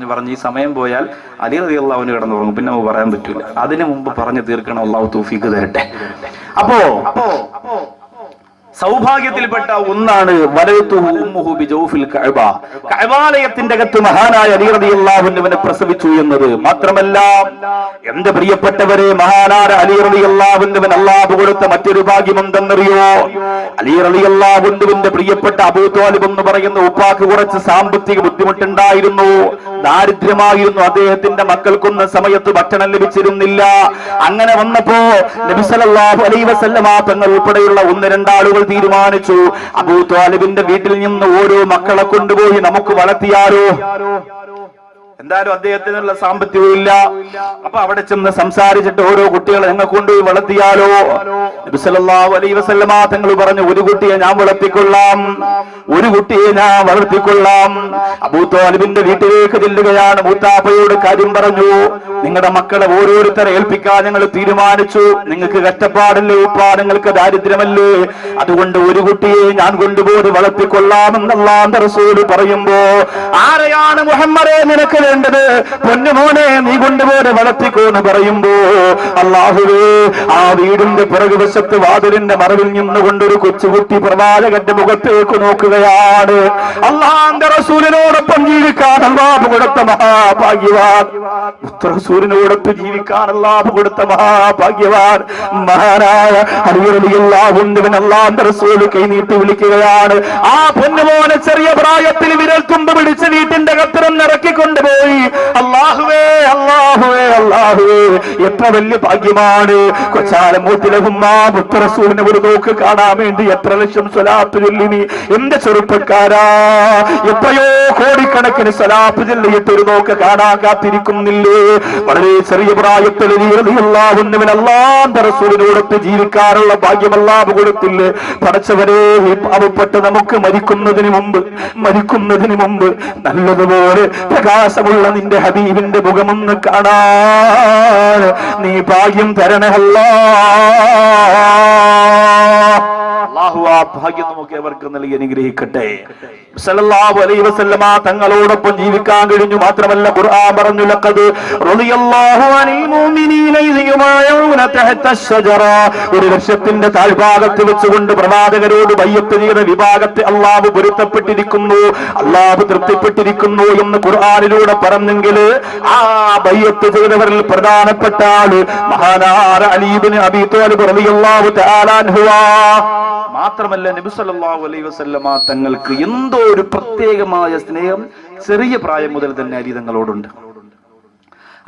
പറഞ്ഞ് ഈ സമയം പോയാൽ അലി റളിയല്ലാഹു അൻഹു കിടന്നുറങ്ങും. പിന്നെ നമുക്ക് പറയാൻ പറ്റൂല. അതിനു മുമ്പ് പറഞ്ഞു തീർക്കണം. അല്ലാഹു തൗഫീഖ് തരട്ടെ. അപ്പോ സൗഭാഗ്യത്തിൽപ്പെട്ട ഒന്നാണ് കഅബാലയത്തിന്റെ അകത്ത് മഹാനായ അലി റളിയല്ലാഹു അൻഹുവിനെ പ്രസവിച്ചു എന്നത്. മാത്രമല്ല എന്റെ പ്രിയപ്പെട്ടവരെ, മഹാനായ അലി റളിയല്ലാഹു അൻഹുവിന് അല്ലാഹു കൊടുത്ത മറ്റൊരു ഭാഗ്യം എന്തെന്നറിയോ? അലി റളിയല്ലാഹു അൻഹുവിന്റെ പ്രിയപ്പെട്ട അബൂ ത്വാലിബ് എന്ന് പറയുന്ന ഉപ്പാക്ക് കുറച്ച് സാമ്പത്തിക ബുദ്ധിമുട്ടുണ്ടായിരുന്നു, ദാരിദ്ര്യമായിരുന്നു. അദ്ദേഹത്തിന്റെ മക്കൾക്കൊന്നും സമയത്ത് ഭക്ഷണം ലഭിച്ചിരുന്നില്ല. അങ്ങനെ വന്നപ്പോ നബി സല്ലല്ലാഹു അലൈഹി വസല്ലമ തങ്ങൾ ഉൾപ്പെടെയുള്ള 1-2 ആളുകൾ തീരുമാനിച്ചു, അബൂ ത്വാലിബിന്റെ വീട്ടിൽ നിന്ന് ഓരോ മക്കളെ കൊണ്ടുപോയി നമുക്ക് വളർത്തിയാലോ? എന്തായാലും അദ്ദേഹത്തിനുള്ള സാമ്പത്തികവും ഇല്ല. അപ്പൊ അവിടെ ചെന്ന് സംസാരിച്ചിട്ട് ഓരോ കുട്ടികളെ ഞങ്ങൾ കൊണ്ടുപോയി വളർത്തിയാലോ? നബി സല്ലല്ലാഹു അലൈഹി വസല്ലമ തങ്ങൾ പറഞ്ഞു, ഒരു കുട്ടിയെ ഞാൻ വളർത്തിക്കൊള്ളാം, ഒരു കുട്ടിയെ ഞാൻ വളർത്തിക്കൊള്ളാം. അബൂ ത്വാലിബിന്റെ വീട്ടിലേക്ക് ചെല്ലുകയാണ്. മൂത്താപ്പയോട് കാര്യം പറഞ്ഞു, നിങ്ങളുടെ മക്കളെ ഓരോരുത്തരെ ഏൽപ്പിക്കാൻ ഞങ്ങൾ തീരുമാനിച്ചു. നിങ്ങൾക്ക് കഷ്ടപ്പാടല്ലേ ഉപ്പ, നിങ്ങൾക്ക് ദാരിദ്ര്യമല്ലേ, അതുകൊണ്ട് ഒരു കുട്ടിയെ ഞാൻ കൊണ്ടുപോയി വളർത്തിക്കൊള്ളാമെന്ന് അല്ലാഹുവിന്റെ റസൂൽ പറയുമ്പോ, ആരെയാണ് മുഹമ്മദേ നിനക്ക് വേണ്ടത്? പൊന്നുമോനെ നീ കൊണ്ടുപോയി വളർത്തിക്കോന്ന് പറയുമ്പോ, അല്ലാഹുവേ, ആ വീടിന്റെ പിറകുവശത്ത് വാതിലിന്റെ മറവിൽ നിന്നുകൊണ്ടൊരു കൊച്ചുകുട്ടി പ്രവാചകന്റെ മുഖത്തേക്ക് നോക്കുകയാണ്. അല്ലാഹുവിന്റെ റസൂലിനോടൊപ്പം ജീവിക്കാൻ അല്ലാഹു കൊടുത്ത മഹാഭാഗ്യവാൻ, റസൂലിനോടൊപ്പം ജീവിക്കാൻ അല്ലാഹു കൊടുത്ത മഹാഭാഗ്യവാൻ മഹാനായ അലി റളിയല്ലാഹു അൻഹു അല്ലാഹുവിന്റെ റസൂൽ കൈനീട്ടി വിളിക്കുകയാണ്. ആ പൊന്നുമോനെ ചെറിയ പ്രായത്തിൽ വിരൽ തുമ്പ് പിടിച്ച് വീട്ടിന്റെ കത്തിരം ഇറക്കിക്കൊണ്ടുപോയി. അല്ലാഹുവേ, അല്ലാഹുവേ, അല്ലാഹുവേ, എത്ര വലിയ ഭാഗ്യമാണ്. കൊച്ചാലമൂത്തിലഹുമ്മ മുത്തറസൂലിനെ ഒരു നോക്ക് കാണാൻ വേണ്ടി എത്ര ലക്ഷം സ്വലാത്ത് ചൊല്ലിനി എന്റെ ചെറുപ്പക്കാരാ. എത്രയോ കോടിക്കണക്കിന് സ്വലാത്ത് ചൊല്ലിയിട്ട് ഒരു നോക്ക് കാണാൻ കാത്തിരിക്കുന്നില്ലേ? വളരെ ചെറിയ പ്രായത്തിൽ അല്ലാഹുവിന്റെ റസൂലിനോടൊത്ത് ജീവിക്കാനുള്ള ഭാഗ്യം അല്ലാഹു കൊടുത്തില്ലേ? പടച്ചവരെ, പാവപ്പെട്ട് നമുക്ക് മരിക്കുന്നതിന് മുമ്പ് നല്ലതുപോലെ പ്രകാശമുള്ള നിന്റെ ഹബീബിന്റെ മുഖമൊന്ന് കാണാൻ നീ ഭാഗ്യം തരണേ അല്ലാഹു. ആ ഭാഗ്യം നമുക്ക് എവർക്ക് നൽകി അനുഗ്രഹിക്കട്ടെ. സല്ലല്ലാഹു അലൈഹി വസല്ലമ തങ്ങളോടൊപ്പം ജീവിക്കാൻ കഴിഞ്ഞു. മാത്രമല്ല ഖുർആൻ പറഞ്ഞു, ലഖദ് റളിയല്ലാഹു അനിൽ മുഅ്മിനീന ഇദ് യുബായിഊന തഹത അശ്ശജറ. ഒരു വൃക്ഷത്തിന്റെ താഴ്ഭാഗത്ത് വെച്ചുകൊണ്ട് പ്രവാചകരോട് ബയ്യത്ത് ചെയ്ത വിഭാഗത്തെ അല്ലാഹു പൊരുത്തപ്പെട്ടിരിക്കുന്നു, അല്ലാഹു തൃപ്തിപ്പെട്ടിരിക്കുന്നു എന്ന് ഖുർആനിലൂടെ പറഞ്ഞെങ്കിൽ ആ ബയ്യത്ത് ചെയ്തവരിൽ പ്രധാനപ്പെട്ട ആള് മഹാനായ അലി ഇബ്നു അബീ ത്വാലിബ് റളിയല്ലാഹു തആല അൻഹു. മാത്രമല്ല നബി സല്ലല്ലാഹു അലൈഹി വസല്ലമ തങ്ങൾക്ക് എന്തോ ഒരു പ്രത്യേകമായ സ്നേഹം ചെറിയ പ്രായം മുതൽ തന്നെ അലി തങ്ങളോടുണ്ട്.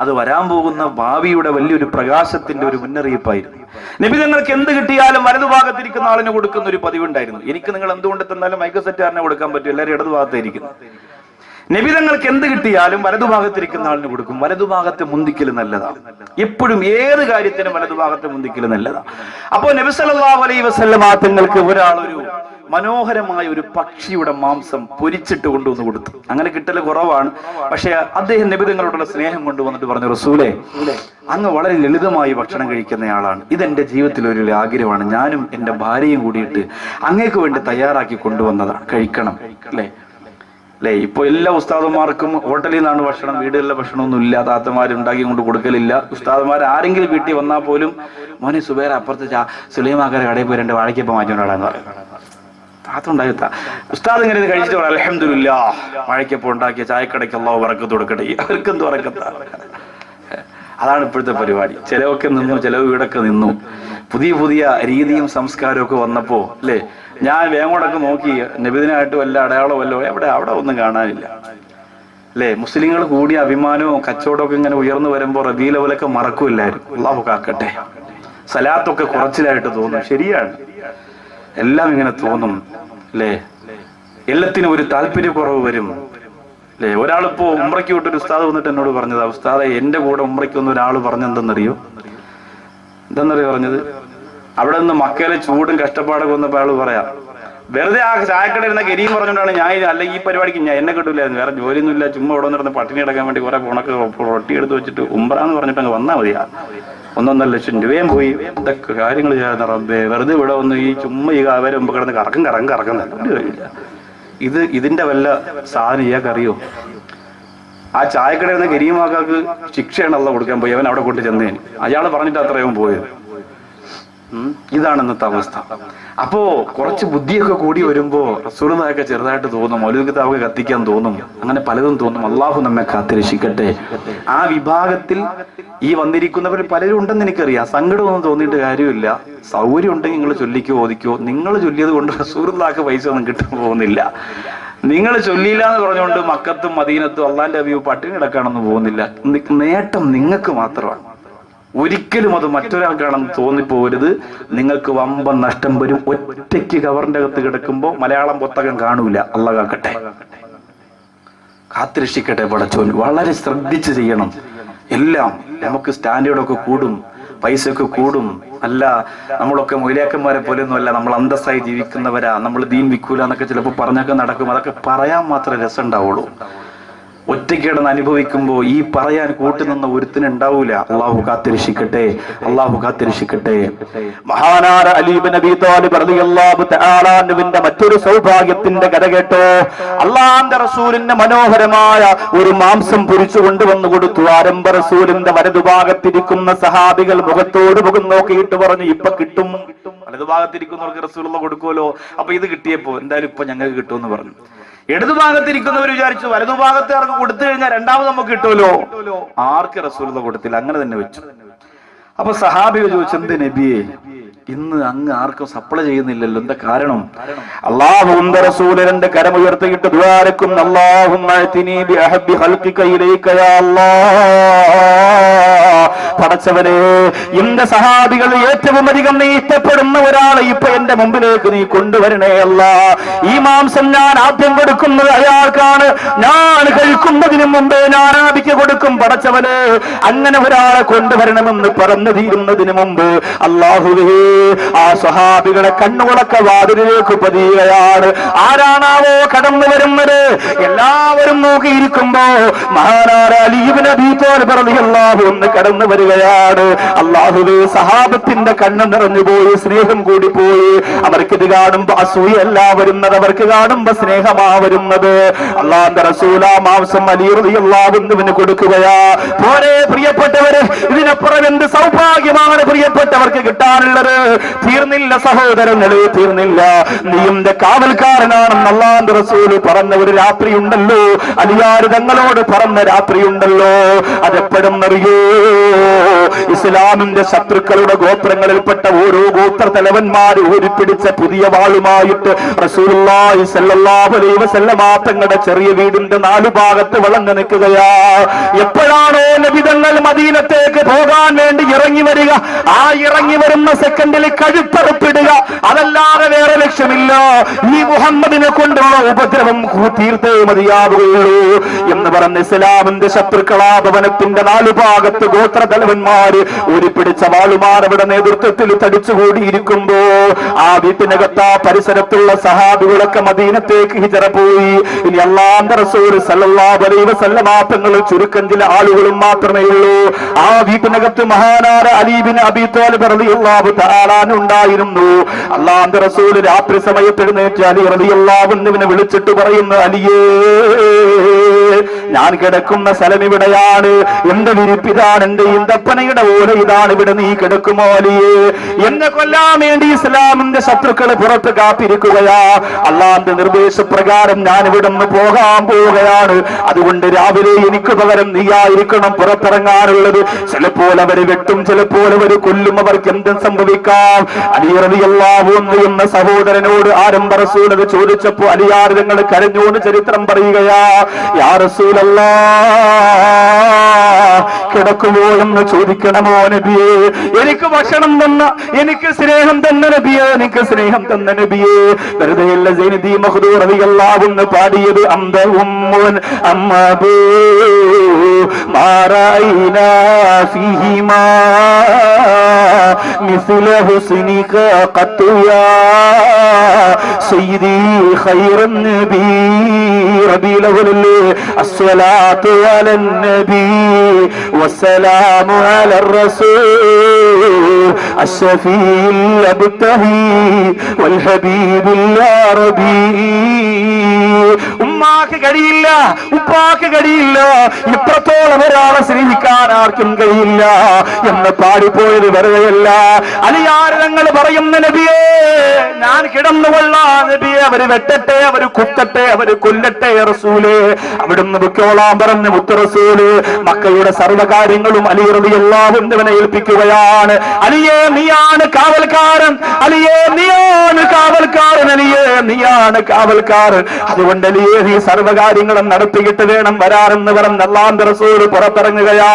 അത് വരാൻ പോകുന്ന ഭാവിയുടെ വലിയൊരു പ്രകാശത്തിന്റെ ഒരു മുന്നറിയിപ്പായിരുന്നു. നബി തങ്ങൾക്ക് എന്ത് കിട്ടിയാലും വലതുഭാഗത്തിരിക്കുന്ന ആളിന് കൊടുക്കുന്ന ഒരു പതിവുണ്ടായിരുന്നു. എനിക്ക് നിങ്ങൾ എന്തുകൊണ്ട് തന്നാലും മൈക്ക് സെറ്റുകാരനെ കൊടുക്കാൻ പറ്റും, എല്ലാവരും ഇടതുഭാഗത്തായിരിക്കുന്നു. നബി തങ്ങൾക്ക് എന്ത് കിട്ടിയാലും വലതുഭാഗത്തിരിക്കുന്ന ആളിന് കൊടുക്കും. വലതുഭാഗത്തെ മുന്തിക്കൽ നല്ലതാണ്. എപ്പോഴും ഏത് കാര്യത്തിനും വലതുഭാഗത്തെ മുന്തിക്കൽ നല്ലതാണ്. അപ്പോ നബി സല്ലല്ലാഹു അലൈഹി വസല്ലമ തങ്ങൾക്ക് ഒരാളൊരു മനോഹരമായ ഒരു പക്ഷിയുടെ മാംസം പൊരിച്ചിട്ട് കൊണ്ടുവന്ന് കൊടുത്തു. അങ്ങനെ കിട്ടല് കുറവാണ്. പക്ഷെ അദ്ദേഹം നബി തങ്ങളോടുള്ള സ്നേഹം കൊണ്ടുവന്നിട്ട് പറഞ്ഞു, റസൂലേ, അങ്ങ് വളരെ ലളിതമായി ഭക്ഷണം കഴിക്കുന്നയാളാണ്. ഇതെന്റെ ജീവിതത്തിൽ ഒരു ആഗ്രഹമാണ്. ഞാനും എന്റെ ഭാര്യയും കൂടിയിട്ട് അങ്ങേക്ക് വേണ്ടി തയ്യാറാക്കി കൊണ്ടുവന്നതാണ്, കഴിക്കണം അല്ലേ? ഇപ്പൊ എല്ലാ ഉസ്താദന്മാർക്കും ഹോട്ടലിൽ നിന്നാണ് ഭക്ഷണം, വീടുകളിലെ ഭക്ഷണമൊന്നും ഇല്ല, താത്തമാർ ഉണ്ടാക്കി കൊണ്ട് കൊടുക്കലില്ല. ഉസ്താദന്മാർ ആരെങ്കിലും വീട്ടിൽ വന്നാൽ പോലും, മോനെ സുബൈർ അപ്പുറത്ത് സുലൈമാക്കാരെ കടയിൽ പോയി 2 വാഴയ്ക്കപ്പം മാറ്റിക്കൊണ്ടാടാന്ന് പറയും. താത്തുണ്ടായി ഉസ്താദ് ഇങ്ങനെ കഴിച്ചിട്ട് പറയാം, അൽഹംദുലില്ലാഹ്, വാഴയ്ക്കപ്പം ഉണ്ടാക്കിയ ചായക്കടയ്ക്ക് അല്ലാഹു ബറക്കത്ത് കൊടുക്കട്ടെ. അവർക്കെന്ത് ബറക്കത്താ? അതാണ് ഇപ്പോഴത്തെ പരിപാടി. ചിലവൊക്കെ നിന്നു, ചിലവ് വീടൊക്കെ നിന്നു. പുതിയ രീതിയും സംസ്കാരവും ഒക്കെ വന്നപ്പോ അല്ലേ, ഞാൻ വേങ്ങോടൊക്കെ നോക്കി നബിദിനായിട്ട് വല്ല അടയാളോ വല്ലോ അവിടെ ഒന്നും കാണാനില്ല അല്ലേ. മുസ്ലിങ്ങൾ കൂടിയ അഭിമാനവും കച്ചവടമൊക്കെ ഇങ്ങനെ ഉയർന്നു വരുമ്പോ റബീഉൽ അവ്വലൊക്കെ മറക്കൂല്ലായിരുന്നു. അല്ലാഹു കാക്കട്ടെ. സലാത്തൊക്കെ കുറച്ചിലായിട്ട് തോന്നും. ശരിയാണ്, എല്ലാം ഇങ്ങനെ തോന്നും അല്ലേ. എല്ലാത്തിനും ഒരു താല്പര്യക്കുറവ് വരും അല്ലേ. ഒരാളിപ്പോ ഉംറയ്ക്ക് വിട്ടൊരു ഉസ്താദ് വന്നിട്ട് എന്നോട് പറഞ്ഞതാ, ഉസ്താദെ എന്റെ കൂടെ ഉംറയ്ക്ക് വന്ന ഒരാൾ പറഞ്ഞെന്തെന്നറിയോ പറഞ്ഞത്? അവിടെ നിന്ന് മക്കയിലെ ചൂടും കഷ്ടപ്പാടൊക്കെ വന്നപ്പോൾ ആള് പറയാ, വെറുതെ ആ ചായക്കട ഇരുന്ന കരീം പറഞ്ഞുകൊണ്ടാണ് ഞാൻ, അല്ലെങ്കിൽ ഈ പരിപാടിക്ക് ഞാൻ എന്നെ കിട്ടൂലായിരുന്നു, വേറെ ജോലിയൊന്നും ഇല്ല, ചുമ്മാ ഇവിടെ നടന്ന് പട്ടിണി അടക്കാൻ വേണ്ടി കുറെ ഉണക്ക് റൊട്ടി എടുത്ത് വെച്ചിട്ട് ഉംറ എന്ന് പറഞ്ഞിട്ട് അങ്ങ് വന്നാൽ മതിയാ. 1.5 ലക്ഷം രൂപയും പോയി. ഇതൊക്കെ കാര്യങ്ങൾ ചെയ്യാൻ റബ്ബേ, വെറുതെ ഇവിടെ വന്ന് ഈ ചുമ്മാ ഈ അവരെ മുമ്പ് കിടന്ന് കറക്കുന്നില്ല. ഇതിന്റെ വല്ല സാധനം ഇയാൾക്കറിയോ? ആ ചായക്കട ഇരുന്ന കരീമാക്കാക്ക് ശിക്ഷയാണ് അല്ലാഹു കൊടുക്കാൻ പോയി. അവൻ അവിടെ കൊണ്ട് ചെന്നേന്, അയാള് പറഞ്ഞിട്ട് അത്രയും പോയത്. ഇതാണ് ഇന്നത്തെ അവസ്ഥ. അപ്പോ കുറച്ച് ബുദ്ധിയൊക്കെ കൂടി വരുമ്പോ റസൂലുള്ളാഹിയൊക്കെ ചെറുതായിട്ട് തോന്നും, മൗലൂദ് കിതാബൊക്കെ കത്തിക്കാൻ തോന്നും, അങ്ങനെ പലതും തോന്നും. അള്ളാഹു നമ്മെ കാത്തിരക്ഷിക്കട്ടെ. ആ വിഭാഗത്തിൽ ഈ വന്നിരിക്കുന്നവർ പലരും ഉണ്ടെന്ന് എനിക്കറിയാം. സങ്കടമൊന്നും തോന്നിയിട്ട് കാര്യമില്ല. സൗകര്യം ഉണ്ടെങ്കിൽ നിങ്ങൾ ചൊല്ലിക്കോ ഓദിക്കോ. നിങ്ങൾ ചൊല്ലിയത് കൊണ്ട് റസൂലുള്ളാഹിക്ക് പൈസ ഒന്നും കിട്ടാൻ പോകുന്നില്ല. നിങ്ങൾ ചൊല്ലിയില്ല എന്ന് പറഞ്ഞുകൊണ്ട് മക്കത്തും മദീനത്തും അള്ളാന്റെ അബീബ് പട്ടിണി കിടക്കാനൊന്നും പോകുന്നില്ല. നേട്ടം നിങ്ങൾക്ക് മാത്രമാണ്. ഒരിക്കലും അത് മറ്റൊരാൾക്കാണെന്ന് തോന്നിപ്പോകരുത്. നിങ്ങൾക്ക് വമ്പൻ നഷ്ടം വരും. ഒറ്റയ്ക്ക് കവറിന്റെ അകത്ത് കിടക്കുമ്പോൾ മലയാളം പുസ്തകം കാണൂല. അള്ളാഹ് കാക്കട്ടെ, കാത്തിരക്ഷിക്കട്ടെ പടച്ചോൻ. വളരെ ശ്രദ്ധിച്ച് ചെയ്യണം. എല്ലാം നമുക്ക് സ്റ്റാൻഡേർഡൊക്കെ കൂടും, പൈസയൊക്കെ കൂടും. അല്ല, നമ്മളൊക്കെ മൊയിലാക്കന്മാരെ പോലെയൊന്നും അല്ല, നമ്മൾ അന്തസ്സായി ജീവിക്കുന്നവരാ, നമ്മൾ ദീൻ വിൽക്കൂല എന്നൊക്കെ ചിലപ്പോൾ പറഞ്ഞൊക്കെ നടക്കും. അതൊക്കെ പറയാൻ മാത്രമേ രസം ഉണ്ടാവുള്ളൂ. ഒറ്റയ്ക്കിടന്ന് അനുഭവിക്കുമ്പോൾ ഈ പറയാൻ കൂട്ടുനിന്ന ഒരുത്തിനുണ്ടാവൂല. അള്ളാഹു കാത്തിരക്ഷിക്കട്ടെ, അള്ളാഹു കാത്തിരക്ഷിക്കട്ടെ. മഹാനായ അലി ഇബ്നു അബീ ത്വാലിബ് റളിയല്ലാഹു തആല അൻഹുവിന്റെ മറ്റൊരു സൗഭാഗ്യത്തിന്റെ കഥ കേട്ടോ. അള്ളാഹുവിന്റെ റസൂലിന്റെ മനോഹരമായ ഒരു മാംസം പൊരിച്ചു കൊണ്ടുവന്നു കൊടുത്തു. ആരംഭ റസൂലിന്റെ വലതുഭാഗത്തിരിക്കുന്ന സഹാബികൾ മുഖത്തോട് മുഖം നോക്കിയിട്ട് പറഞ്ഞു, ഇപ്പൊ കിട്ടും. വലതുഭാഗത്തിരിക്കുന്നവർക്ക് റസൂലുള്ള കൊടുക്കുമല്ലോ, അപ്പൊ ഇത് കിട്ടിയപ്പോ എന്തായാലും ഇപ്പൊ ഞങ്ങൾക്ക് കിട്ടുമെന്ന് പറഞ്ഞു. ഇടതുഭാഗത്തിരിക്കുന്നവർ വിചാരിച്ചു വലതുഭാഗത്തുകാർക്ക് കൊടുത്തു കഴിഞ്ഞാൽ രണ്ടാമത് നമുക്ക് കിട്ടുമല്ലോ. ആർക്ക് റസൂലുള്ള കൊടുത്തില്ല, അങ്ങനെ തന്നെ വെച്ചു. അപ്പൊ സഹാബികൾ ചോദിച്ചു, എന്ത് നബിയെ ഇന്ന് അങ്ങ് ആർക്കും സപ്ലൈ ചെയ്യുന്നില്ലല്ലോ, എന്താ കാരണം? അല്ലാഹുവിന്റെ റസൂൽ രണ്ട് കരമുയർത്തിയിട്ട് ദുആരക്കും, അല്ലാഹുമ്മ അഅ്തിനി ബിഅഹബ്ബി ഖൽഖിക ഇലൈക യാ അല്ലാഹ്. പടച്ചവനെ, എന്റെ സഹാബികൾ ഏറ്റവും അധികം നീ ഇഷ്ടപ്പെടുന്ന ഒരാളെ ഇപ്പൊ എന്റെ മുമ്പിലേക്ക് നീ കൊണ്ടുവരണേ അല്ലാഹ്. ഈ മാംസം ഞാൻ ആദ്യം കൊടുക്കുന്നത് അയാൾക്കാണ്. ഞാൻ കഴിക്കുന്നതിന് മുമ്പേ ഞാൻ ആബിക്ക് കൊടുക്കും. പടച്ചവനെ, അങ്ങനെ ഒരാളെ കൊണ്ടുവരണമെന്ന് പറഞ്ഞു തീരുന്നതിന് മുമ്പ് അല്ലാഹുവേ, ആ സ്വഹാബികളെ കണ്ണുകളൊക്കെ വാതിലിലേക്ക് പതിയുകയാണ്. ആരാണാവോ കടന്നു വരുന്നത്? എല്ലാവരും നോക്കിയിരിക്കുമ്പോ മഹാനായ അലി ഇബ്നു അബീ ത്വാലിബ് റളിയല്ലാഹു അൻഹു കടന്നു വരികയാണ്. അല്ലാഹുവേ, സഹാബത്തിന്റെ കണ്ണ് നിറഞ്ഞുപോയി, സ്നേഹം കൂടി പോയി. അവർക്കിത് കാണുമ്പോ അസൂയല്ല വരുന്നത്, അവർക്ക് കാണുമ്പോ സ്നേഹമാ വരുന്നത്. അല്ലാഹുവിന്റെ റസൂൽ ആ മാംസം അലി റളിയല്ലാഹു അൻഹുവിന് കൊടുക്കുകയാ. പോരെ പ്രിയപ്പെട്ടവരെ, ഇതിനപ്പുറം എന്ത് സൗഭാഗ്യമാണ് പ്രിയപ്പെട്ടവർക്ക് കിട്ടാനുള്ളത്? തീർന്നില്ല സഹോദരങ്ങളെ, തീർന്നില്ല. നീ എന്റെ കാവൽക്കാരനാണെന്ന് അല്ലാഹുവിന്റെ റസൂൽ പറഞ്ഞ ഒരു രാത്രി ഉണ്ടല്ലോ, അലിയാര് തങ്ങളോട് പറഞ്ഞ രാത്രി ഉണ്ടല്ലോ. അതെപ്പോഴെന്നറിയോ? ഇസ്ലാമിന്റെ ശത്രുക്കളുടെ ഗോത്രങ്ങളിൽപ്പെട്ട ഓരോ ഗോത്ര തലവന്മാര് ഊരിപ്പിടിച്ച പുതിയ വാളുമായിട്ട് റസൂലുള്ളാഹി സ്വല്ലല്ലാഹു അലൈഹി വസല്ലമ തങ്ങളുടെ ചെറിയ വീടിന്റെ നാലു ഭാഗത്ത് വളർന്നു നിൽക്കുകയാ. എപ്പോഴാണോ നബി തങ്ങൾ മദീനത്തേക്ക് പോകാൻ വേണ്ടി ഇറങ്ങി വരിക, ആ ഇറങ്ങി വരുന്ന സെക്കൻഡിൽ കഴുത്തറുപ്പിടുക, അതല്ലാതെ വേറെ ലക്ഷ്യമില്ല. ഈ മുഹമ്മദിനെ കൊണ്ടുള്ള ഉപദ്രവം തീർത്തേ മതിയാവുകയുള്ളൂ എന്ന് പറഞ്ഞ് ഇസ്ലാമിന്റെ ശത്രുക്കളാ ഭവനത്തിന്റെ നാലു ഭാഗത്ത് ഗോത്ര തലവന്മാര് ഒരു പിടിച്ച വാളുമാരവിടെ നേതൃത്വത്തിൽ തടിച്ചുകൂടിയിരിക്കുമ്പോ ആ വീട്ടിനകത്ത് ആ പരിസരത്തുള്ള സഹാബികളൊക്കെ മദീനത്തേക്ക് ഹിജറ പോയി. ഇനി അല്ലാഹുവിന്റെ റസൂൽ സല്ലല്ലാഹു അലൈഹി വസല്ലമ തങ്ങൾ ചുരുക്കം ചില ആളുകളും മാത്രമേ ഉള്ളൂ. ആ വീട്ടിനകത്ത് മഹാനായ അലി ഇബ്നു അബീ ത്വാലിബ് റളിയല്ലാഹു തആല ഉണ്ടായിരുന്നു. അല്ലാഹുവിന്റെ റസൂൽ രാത്രി സമയത്ത് എഴുന്നേറ്റ് അലി റളിയല്ലാഹു അൻഹുവിനെ വിളിച്ചിട്ട് പറയുന്നു, അലിയേ, ഞാൻ കിടക്കുന്ന സ്ഥലം ഇവിടെയാണ്, എന്റെ വിരിപ്പിതാണ്, എന്റെ ഈന്തപ്പനയുടെ ഓല ഇതാണ്, ഇവിടെ നീ കിടക്കുമോ അലിയേ? എന്നെ കൊല്ലാൻ വേണ്ടി ഇസ്ലാമിന്റെ ശത്രുക്കൾ പുറത്ത് കാത്തിരിക്കുകയാ. അള്ളാന്റെ നിർദ്ദേശപ്രകാരം ഞാൻ ഇവിടെ നിന്ന് പോകാൻ പോവുകയാണ്. അതുകൊണ്ട് രാവിലെ എനിക്ക് പകരം നീയായിരിക്കണം പുറത്തിറങ്ങാനുള്ളത്. ചിലപ്പോൾ അവര് വെട്ടും, ചിലപ്പോൾ അവര് കൊല്ലും, അവർക്ക് എന്തും സംഭവിക്കാം. അലി റളിയല്ലാഹു അൻഹു എന്ന സഹോദരനോട് ആരംഭ റസൂൽ അത് ചോദിച്ചപ്പോ അലിയാർ തങ്ങൾ കരഞ്ഞോന്ന് ചരിത്രം പറയുകയാ. യാ റസൂലല്ലാഹ്, കിടക്കുമോ എന്ന് ചോദിക്കണമോ നബിയേ? എനിക്ക് ഭക്ഷണം തന്ന, എനിക്ക് സ്നേഹം തന്ന നബിയേ, എനിക്ക് സ്നേഹം തന്ന നബിയേ. വെറുതെയല്ല സൈനുദ്ദീൻ മഖ്ദൂർ റളിയല്ലാഹു അൻഹു പാടിയത്, അംദ ഉമ്മുൻ അമ്മബൂ മാറൈനാ ഫീഹിമാ മിസ്ല ഹുസ്നിക ഖത്യാ സയ്യിദി ഖൈറൻ നബി റബീൽ അവ്വൽ അസ്സലാത്തു അലൻ നബി വസ്സലാമു അലർ റസൂൽ അശ്ശഫീൽ അബ്തഹി വൽ ഹബീബുൽ അറബി. ഉമ്മാക്ക് കഴിയില്ല, ഉപ്പാക്ക് കഴിയില്ല, ഇത്രത്തോളം ഒരാളെ സ്നേഹിക്കാൻ ആർക്കും കഴിയില്ല എന്ന് പാടിപ്പോയത് വെറുതെയല്ല. അലിയാർ തങ്ങൾ പറയുന്ന നബിയേ, ഞാൻ കിടന്നുകൊള്ളാ നബിയെ, അവര് വെട്ടട്ടെ, അവര് കുത്തട്ടെ, അവര് കൊല്ലട്ടെ റസൂലേ, അവിടുന്ന് പൊക്കോളാൻ പറഞ്ഞ മുത്ത് റസൂല് മക്കയുടെ സർവ്വകാര്യങ്ങളും അലി റളിയല്ലാഹു അൻഹുവിനെ ഏൽപ്പിക്കുകയാണ്. അലിയേ, നീയാണ് കാവൽക്കാരൻ, അലിയേ, നീയാണ് കാവൽക്കാരൻ, അലിയേ, നീയാണ് കാവൽക്കാരൻ. അതുകൊണ്ട് അലിയേ, നീ സർവ്വ സർവ്വകാര്യങ്ങളും നടത്തിയിട്ട് വേണം വരാറെന്ന് പറഞ്ഞ് അല്ലാഹുവിന്റെ റസൂൽ പുറത്തിറങ്ങുകയാ.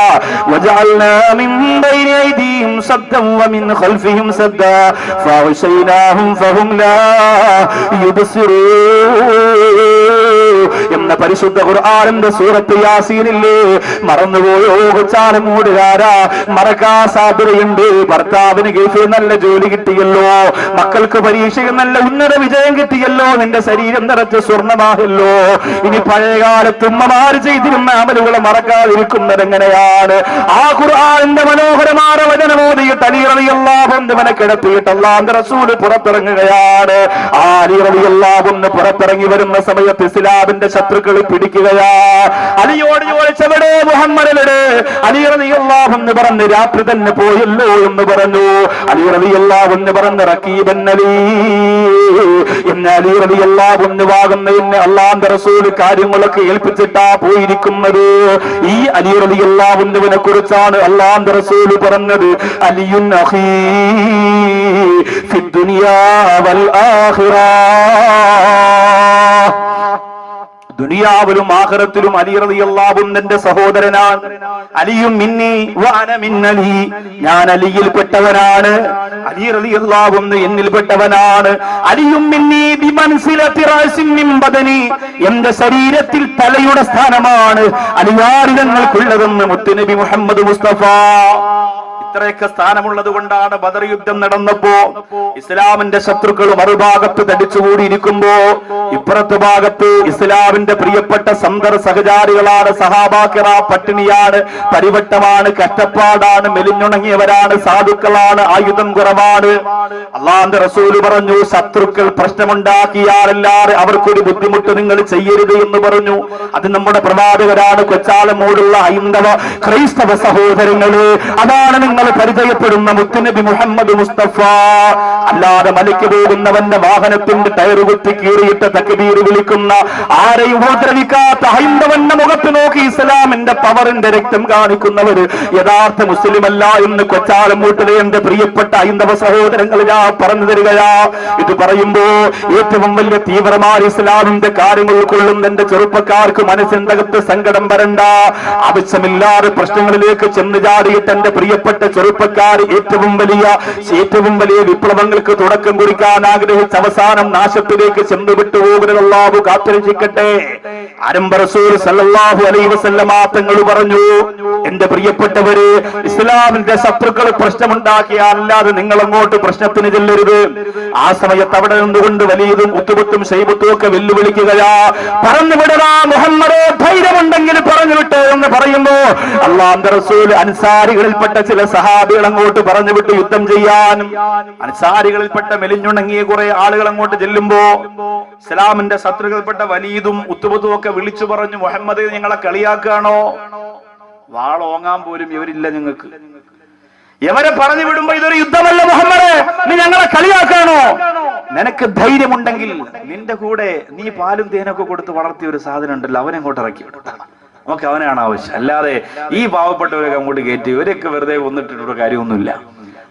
വജഅൽനാ മിൻ ബൈനി ഐദിഹിം സദ്ദൻ വമിൻ ഖൽഫിഹിം സദ്ദാ ഫഅഗ്ശൈനാഹും ഫഹും ലാ എന്ന പരിശുദ്ധ ഖുർആനിന്റെ സൂറത്ത് യാസീനില്ലേ, മറന്നുപോയോ കൊച്ചാലും മൂടുകാരാ? മറക്കാൻ സാധ്യതയുണ്ട്. ഭർത്താവിന് ഗൾഫിൽ നല്ല ജോലി കിട്ടിയല്ലോ, മക്കൾക്ക് പരീക്ഷയിൽ നല്ല ഉന്നത വിജയം കിട്ടിയല്ലോ, നിന്റെ ശരീരം നിറച്ച് സ്വർണ്ണമായല്ലോ. ഇനി പഴയകാലത്ത് ഉമ്മമാര് ചെയ്തിരുന്ന അമലുകളെ മറക്കാതിരിക്കുന്നത് എങ്ങനെയാണ്? ആ ഖുർആനിന്റെ മനോഹരമായ വചനമോദിയിട്ട് അലി റളിയല്ലാഹു അൻഹുവിനെ കിടത്തിയിട്ട് അല്ലാഹുവിന്റെ റസൂൽ പുറത്തിറങ്ങുകയാണ്. ആ അലി റളിയല്ലാഹു അൻഹു പുറത്തിറങ്ങി വരുന്ന സമയത്ത് ഇസ്ലാമിന്റെ ശത്രുക്കൾ പിടിക്കുകയാ. അലിയോട് ചോദിച്ചവിടെ മുഹമ്മദിനോട്. അലി റളിയല്ലാഹു അൻഹു പറഞ്ഞു രാത്രി തന്നെ പോയല്ലോ എന്ന് പറഞ്ഞു. അലി റളിയല്ലാഹു അൻഹു പറഞ്ഞു റഖീബൻ അലി എന്ന അലി റളിയല്ലാഹു അൻഹു ആകുന്ന എന്നെ അല്ലാഹുവിന്റെ റസൂൽ കാര്യങ്ങളൊക്കെ ഏൽപ്പിച്ചിട്ടാ പോയിരിക്കുന്നത്. ഈ അലി റളിയല്ലാഹു അൻഹുവിനെ കുറിച്ചാണ് അല്ലാഹുവിന്റെ റസൂൽ പറഞ്ഞത് അലിയുൻ അഖീ ഫിദ് ദുനിയാ വൽ ആഖിറ. ദുനിയാവിലും ആഖിറത്തിലും അലി റളിയല്ലാഹു അൻഹുവിന്റെ സഹോദരനാണ്. അലിയും മിന്നി വ അന മിൻ അലി, ഞാൻ അലിയിൽപ്പെട്ടവനാണ്, അലി റളിയല്ലാഹു അൻഹു എന്നിൽപ്പെട്ടവനാണ്. അലിയും മിന്നി ബിമൻസിലതി റഅസിൻ മിൻ ബദനി, എന്റെ ശരീരത്തിൽ തലയുടെ സ്ഥാനമാണ് അലിയാരിതങ്ങൾക്കുള്ളതെന്ന് മുത്തുനബി മുഹമ്മദ് മുസ്തഫ. ഇത്രയൊക്കെ സ്ഥാനമുള്ളത് കൊണ്ടാണ് ബദർ യുദ്ധം നടന്നപ്പോ ഇസ്ലാമിന്റെ ശത്രുക്കൾ മറുഭാഗത്ത് തടിച്ചുകൂടിയിരിക്കുമ്പോ ഇപ്പുറത്തെ ഭാഗത്ത് ഇസ്ലാമിന്റെ പ്രിയപ്പെട്ട സന്തർ സഹചാരികളാണ് സഹാബാക്കിറ പട്ടിണിയാണ്, പരിവട്ടമാണ്, കഷ്ടപ്പാടാണ്, മെലിഞ്ഞുണങ്ങിയവരാണ്, സാധുക്കളാണ്, ആയുധം കുറവാണ്. അല്ലാഹുവിന്റെ റസൂൽ പറഞ്ഞു ശത്രുക്കൾ പ്രശ്നമുണ്ടാക്കിയാലല്ലാതെ അവർക്കൊരു ബുദ്ധിമുട്ട് നിങ്ങൾ ചെയ്യരുത് എന്ന് പറഞ്ഞു. അത് നമ്മുടെ പ്രവാചകരാണ്. കൊച്ചാലമോടുള്ള ഹൈന്ദവ ക്രൈസ്തവ സഹോദരങ്ങള്, അതാണ് നിങ്ങൾ പരിചയപ്പെടുന്ന മുത്തുനബി മുഹമ്മദ് മുസ്തഫ. അല്ലാതെ മലയ്ക്ക് പോകുന്നവന്റെ വാഹനത്തിന്റെ ടയർ കുത്തി കീറിയിട്ട് തക്ബീർ വിളിക്കുന്ന, ആരെയും ഉപദ്രവിക്കാത്ത ഹൈന്ദവന്റെ മുഖത്ത് നോക്കി ഇസ്ലാമിന്റെ പവറിന്റെ രക്തം കാണിക്കുന്നവര് യഥാർത്ഥ മുസ്ലിം അല്ല എന്ന് കൊച്ചാലമൂട്ടിലെ എന്റെ പ്രിയപ്പെട്ട ഹൈന്ദവ സഹോദരങ്ങൾ ഞാൻ പറഞ്ഞു തരികയാ. ഇത് പറയുമ്പോ ഏറ്റവും വലിയ തീവ്രമായ ഇസ്ലാമിന്റെ കാര്യങ്ങൾ കൊള്ളുന്ന എന്റെ ചെറുപ്പക്കാർക്ക് മനസ്സിനകത്ത് സങ്കടം വരണ്ട. ആവശ്യമില്ലാതെ പ്രശ്നങ്ങളിലേക്ക് ചെന്ന് ചാടിയിട്ട് എന്റെ പ്രിയപ്പെട്ട ചെറുപ്പക്കാർ ഏറ്റവും വലിയ വിപ്ലവങ്ങൾക്ക് തുടക്കം കുറിക്കാൻ ആഗ്രഹിച്ച അവസാനം നാശത്തിലേക്ക് ചെന്നുവിട്ടു പോകുന്നത് അല്ലാഹു കാത്തുരക്ഷിക്കട്ടെ. ആരംഭ റസൂൽ സല്ലല്ലാഹു അലൈഹി വസല്ലമ തങ്ങൾ പറഞ്ഞു, എന്റെ പ്രിയപ്പെട്ടവര്, ഇസ്ലാമിന്റെ ശത്രുക്കൾ പ്രശ്നമുണ്ടാക്കിയാൽ അല്ലാതെ നിങ്ങൾ അങ്ങോട്ട് പ്രശ്നത്തിന് ചെല്ലരുത്. ആ സമയത്ത് അവിടെ നിന്നുകൊണ്ട് വലിയതും ഉത്തുബത്തും ശൈബത്തും ഒക്കെ വെല്ലുവിളിക്കുകയാ. പറഞ്ഞു വിടടാ മുഹമ്മദേ, ധൈര്യമുണ്ടെങ്കിൽ പറഞ്ഞു വിട്ടേ എന്ന് പറയുമ്പോ അല്ലാഹുവിന്റെ റസൂൽ അൻസാരികളിൽപ്പെട്ട ചില സഹാബികൾ അങ്ങോട്ട് പറഞ്ഞു വിട്ട് യുദ്ധം ചെയ്യാനും. അൻസാരികളിൽപ്പെട്ട മെലിഞ്ഞുണങ്ങിയ കുറെ ആളുകൾ അങ്ങോട്ട് ചെല്ലുമ്പോ ഇസ്ലാമിന്റെ ശത്രുക്കളിൽപ്പെട്ട വലീദും ഉത്തുബത്തും ഒക്കെ വിളിച്ചു പറഞ്ഞു, മുഹമ്മദ് ഞങ്ങളെ കളിയാക്കുകയാണോ? വാളോങ്ങാൻ പോലും ഇവരില്ല ഞങ്ങൾക്ക്. ഇവരെ പറഞ്ഞു വിടുമ്പോ ഇതൊരു യുദ്ധമല്ല മുഹമ്മദ്, നീ ഞങ്ങളെ കളിയാക്കാണോ? നിനക്ക് ധൈര്യമുണ്ടെങ്കിൽ നിന്റെ കൂടെ നീ പാലും തേനൊക്കെ കൊടുത്ത് വളർത്തിയ ഒരു സാധനം ഉണ്ടല്ലോ, അവനെ അങ്ങോട്ട് ഇറക്കി വിടണം. നമുക്ക് അവനാണ് ആവശ്യം. അല്ലാതെ ഈ പാവപ്പെട്ടവരൊക്കെ അങ്ങോട്ട് കയറ്റി ഇവരൊക്കെ വെറുതെ വന്നിട്ടുള്ള കാര്യമൊന്നുമില്ല.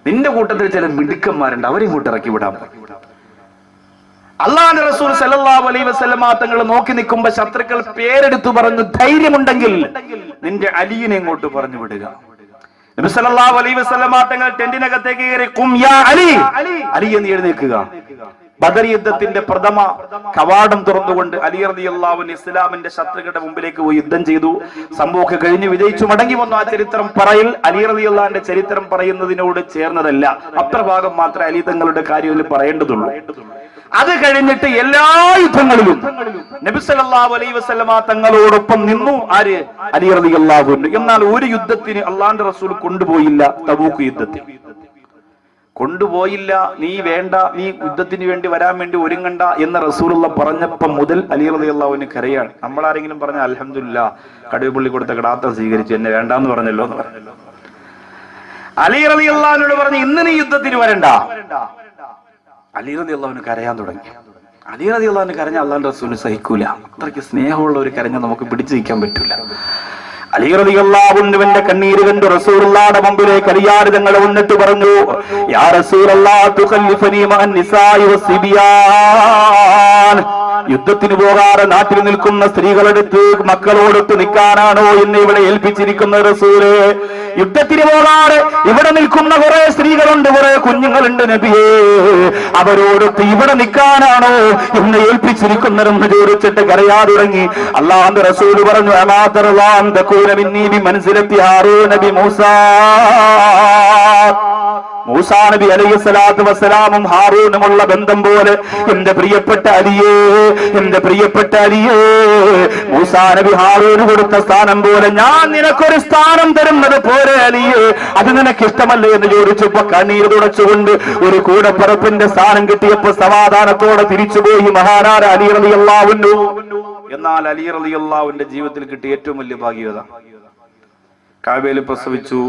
നിന്റെ കൂട്ടത്തിൽ ചില മിടുക്കന്മാരുണ്ട്, അവരെ ഇങ്ങോട്ട് ഇറക്കി വിടാൻ പറയും. അല്ലാഹുവിന്റെ റസൂൽ സല്ലല്ലാഹു അലൈഹി വസല്ലമ തങ്ങൾ നോക്കി നിൽക്കുമ്പോ ശത്രുക്കൾ പേരെടുത്തു പറഞ്ഞു, ധൈര്യമുണ്ടെങ്കിൽ നിന്റെ അലിയെ ഇങ്ങോട്ട് പറഞ്ഞു വിടുക. നബി സല്ലല്ലാഹു അലൈഹി വസല്ലമ തങ്ങൾ ടെന്റിനകത്തേക്ക് കയറി, ഖും യാ അലി, അലി എന്ന് എഴുന്നേൽക്കുക. ബദർ യുദ്ധത്തിന്റെ പ്രഥമ കവാടം തുറന്നുകൊണ്ട് അലി റളിയല്ലാഹു അൻഹു ഇസ്ലാമിന്റെ ശത്രുക്കളുടെ മുമ്പിലേക്ക് പോയി യുദ്ധം ചെയ്തു. സംഭവമൊക്കെ കഴിഞ്ഞ് വിജയിച്ചു മടങ്ങി വന്നു. ആ ചരിത്രം പറയൽ അലി റളിയല്ലാഹുവിന്റെ ചരിത്രം പറയുന്നതിനോട് ചേർന്നതല്ല. അപ്രഭാഗം മാത്രമേ അലി തങ്ങളുടെ കാര്യത്തിൽ പറയേണ്ടതുള്ളൂ. അത് കഴിഞ്ഞിട്ട് എല്ലാ യുദ്ധങ്ങളിലും നബി സല്ലല്ലാഹു അലൈഹി വസല്ലമ തങ്ങളോടൊപ്പം നിന്നു ആര്? അലി റളിയല്ലാഹു അൻഹു. എന്നാൽ ഒരു യുദ്ധത്തിന് അല്ലാഹുവിന്റെ റസൂൽ കൊണ്ടുപോയില്ല. തബൂക്ക് യുദ്ധത്തിൽ കൊണ്ടുപോയില്ല. നീ വേണ്ട, നീ യുദ്ധത്തിന് വേണ്ടി വരാൻ വേണ്ടി ഒരുങ്ങണ്ട എന്ന് റസൂലുള്ള പറഞ്ഞപ്പം മുതൽ അലി റളിയല്ലാഹു അൻഹു കരയാണ്. നമ്മളാരെങ്കിലും പറഞ്ഞ അൽഹംദുലില്ലാഹ് കടുവപ്പള്ളി കൊടുത്ത കടാത്തം സ്വീകരിച്ചു, എന്നെ വേണ്ടാന്ന് പറഞ്ഞല്ലോ എന്ന് പറഞ്ഞല്ലോ. അലി റളിയല്ലാഹു അൻഹു പറഞ്ഞു, ഇന്ന് നീ യുദ്ധത്തിന് വരണ്ട. അലി റളിയല്ലാഹു അൻഹു കരയാൻ തുടങ്ങി. അലി റളിയല്ലാഹു അൻഹു കരഞ്ഞ അല്ലാഹുവിന്റെ റസൂൽ സഹിക്കൂല. അത്രയ്ക്ക് സ്നേഹമുള്ള ഒരു കരഞ്ഞ നമുക്ക് പിടിച്ചു നിൽക്കാൻ പറ്റൂല. അലി റളിയല്ലാഹു അൻഹുവിന്റെ കണ്ണീര് കണ്ട് റസൂലുള്ളാഹിയുടെ മുമ്പിലേക്ക് അലിയാർ തങ്ങൾ വന്നിട്ട് പറഞ്ഞു, യാ റസൂലല്ലാഹ് തുഖല്ലിഫനി മഅൻ നിസാഇ വസ്സിബിയാൻ. യുദ്ധത്തിന് പോകാതെ നാട്ടിൽ നിൽക്കുന്ന സ്ത്രീകളെടുത്ത് മക്കളോടൊത്ത് നിൽക്കാനാണോ എന്നെ ഇവിടെ ഏൽപ്പിച്ചിരിക്കുന്ന റസൂലേ? യുദ്ധത്തിന് പോകാതെ ഇവിടെ നിൽക്കുന്ന കുറെ സ്ത്രീകളുണ്ട്, കുറെ കുഞ്ഞുങ്ങളുണ്ട് നബിയേ, അവരോടൊത്ത് ഇവിടെ നിൽക്കാനാണോ എന്നെ ഏൽപ്പിച്ചിരിക്കുന്നതെന്ന് ചോദിച്ചിട്ട് കരയാ തുടങ്ങി. അല്ലാഹുവിന്റെ റസൂല് പറഞ്ഞു, അമാതറലാം തകൂന മിന്നീ ബിമൻസിലത്തി ഹാറൂന ബിമൂസാ. മൂസാ നബി അലൈഹിസ്സലാത്തു വസ്സലാമും ഹാറൂനുമുള്ള ബന്ധം പോലെ എന്റെ പ്രിയപ്പെട്ട അലിയേ, എന്റെ പ്രിയപ്പെട്ട അലിയേ, മൂസാ നബി ഹാറൂന് കൊടുത്ത സ്ഥാനം പോലെ ഞാൻ നിനക്കൊരു സ്ഥാനം തരുന്നത് പോലെ അലിയേ, അത് നിനക്ക് ഇഷ്ടമല്ലേ എന്ന് ചോദിച്ചപ്പോ കണ്ണീർ തുടച്ചുകൊണ്ട് ഒരു കൂടപ്പറപ്പിന്റെ സ്ഥാനം കിട്ടിയപ്പോ സമാധാനത്തോടെ തിരിച്ചുപോയി മഹാനായ അലി റളിയല്ലാഹു അൻഹു. എന്നാൽ അലി റളിയല്ലാഹുവിന്റെ ജീവിതത്തിൽ കിട്ടിയ ഏറ്റവും വലിയ ഭാഗ്യത, കഅബയിൽ പ്രസവിച്ചു,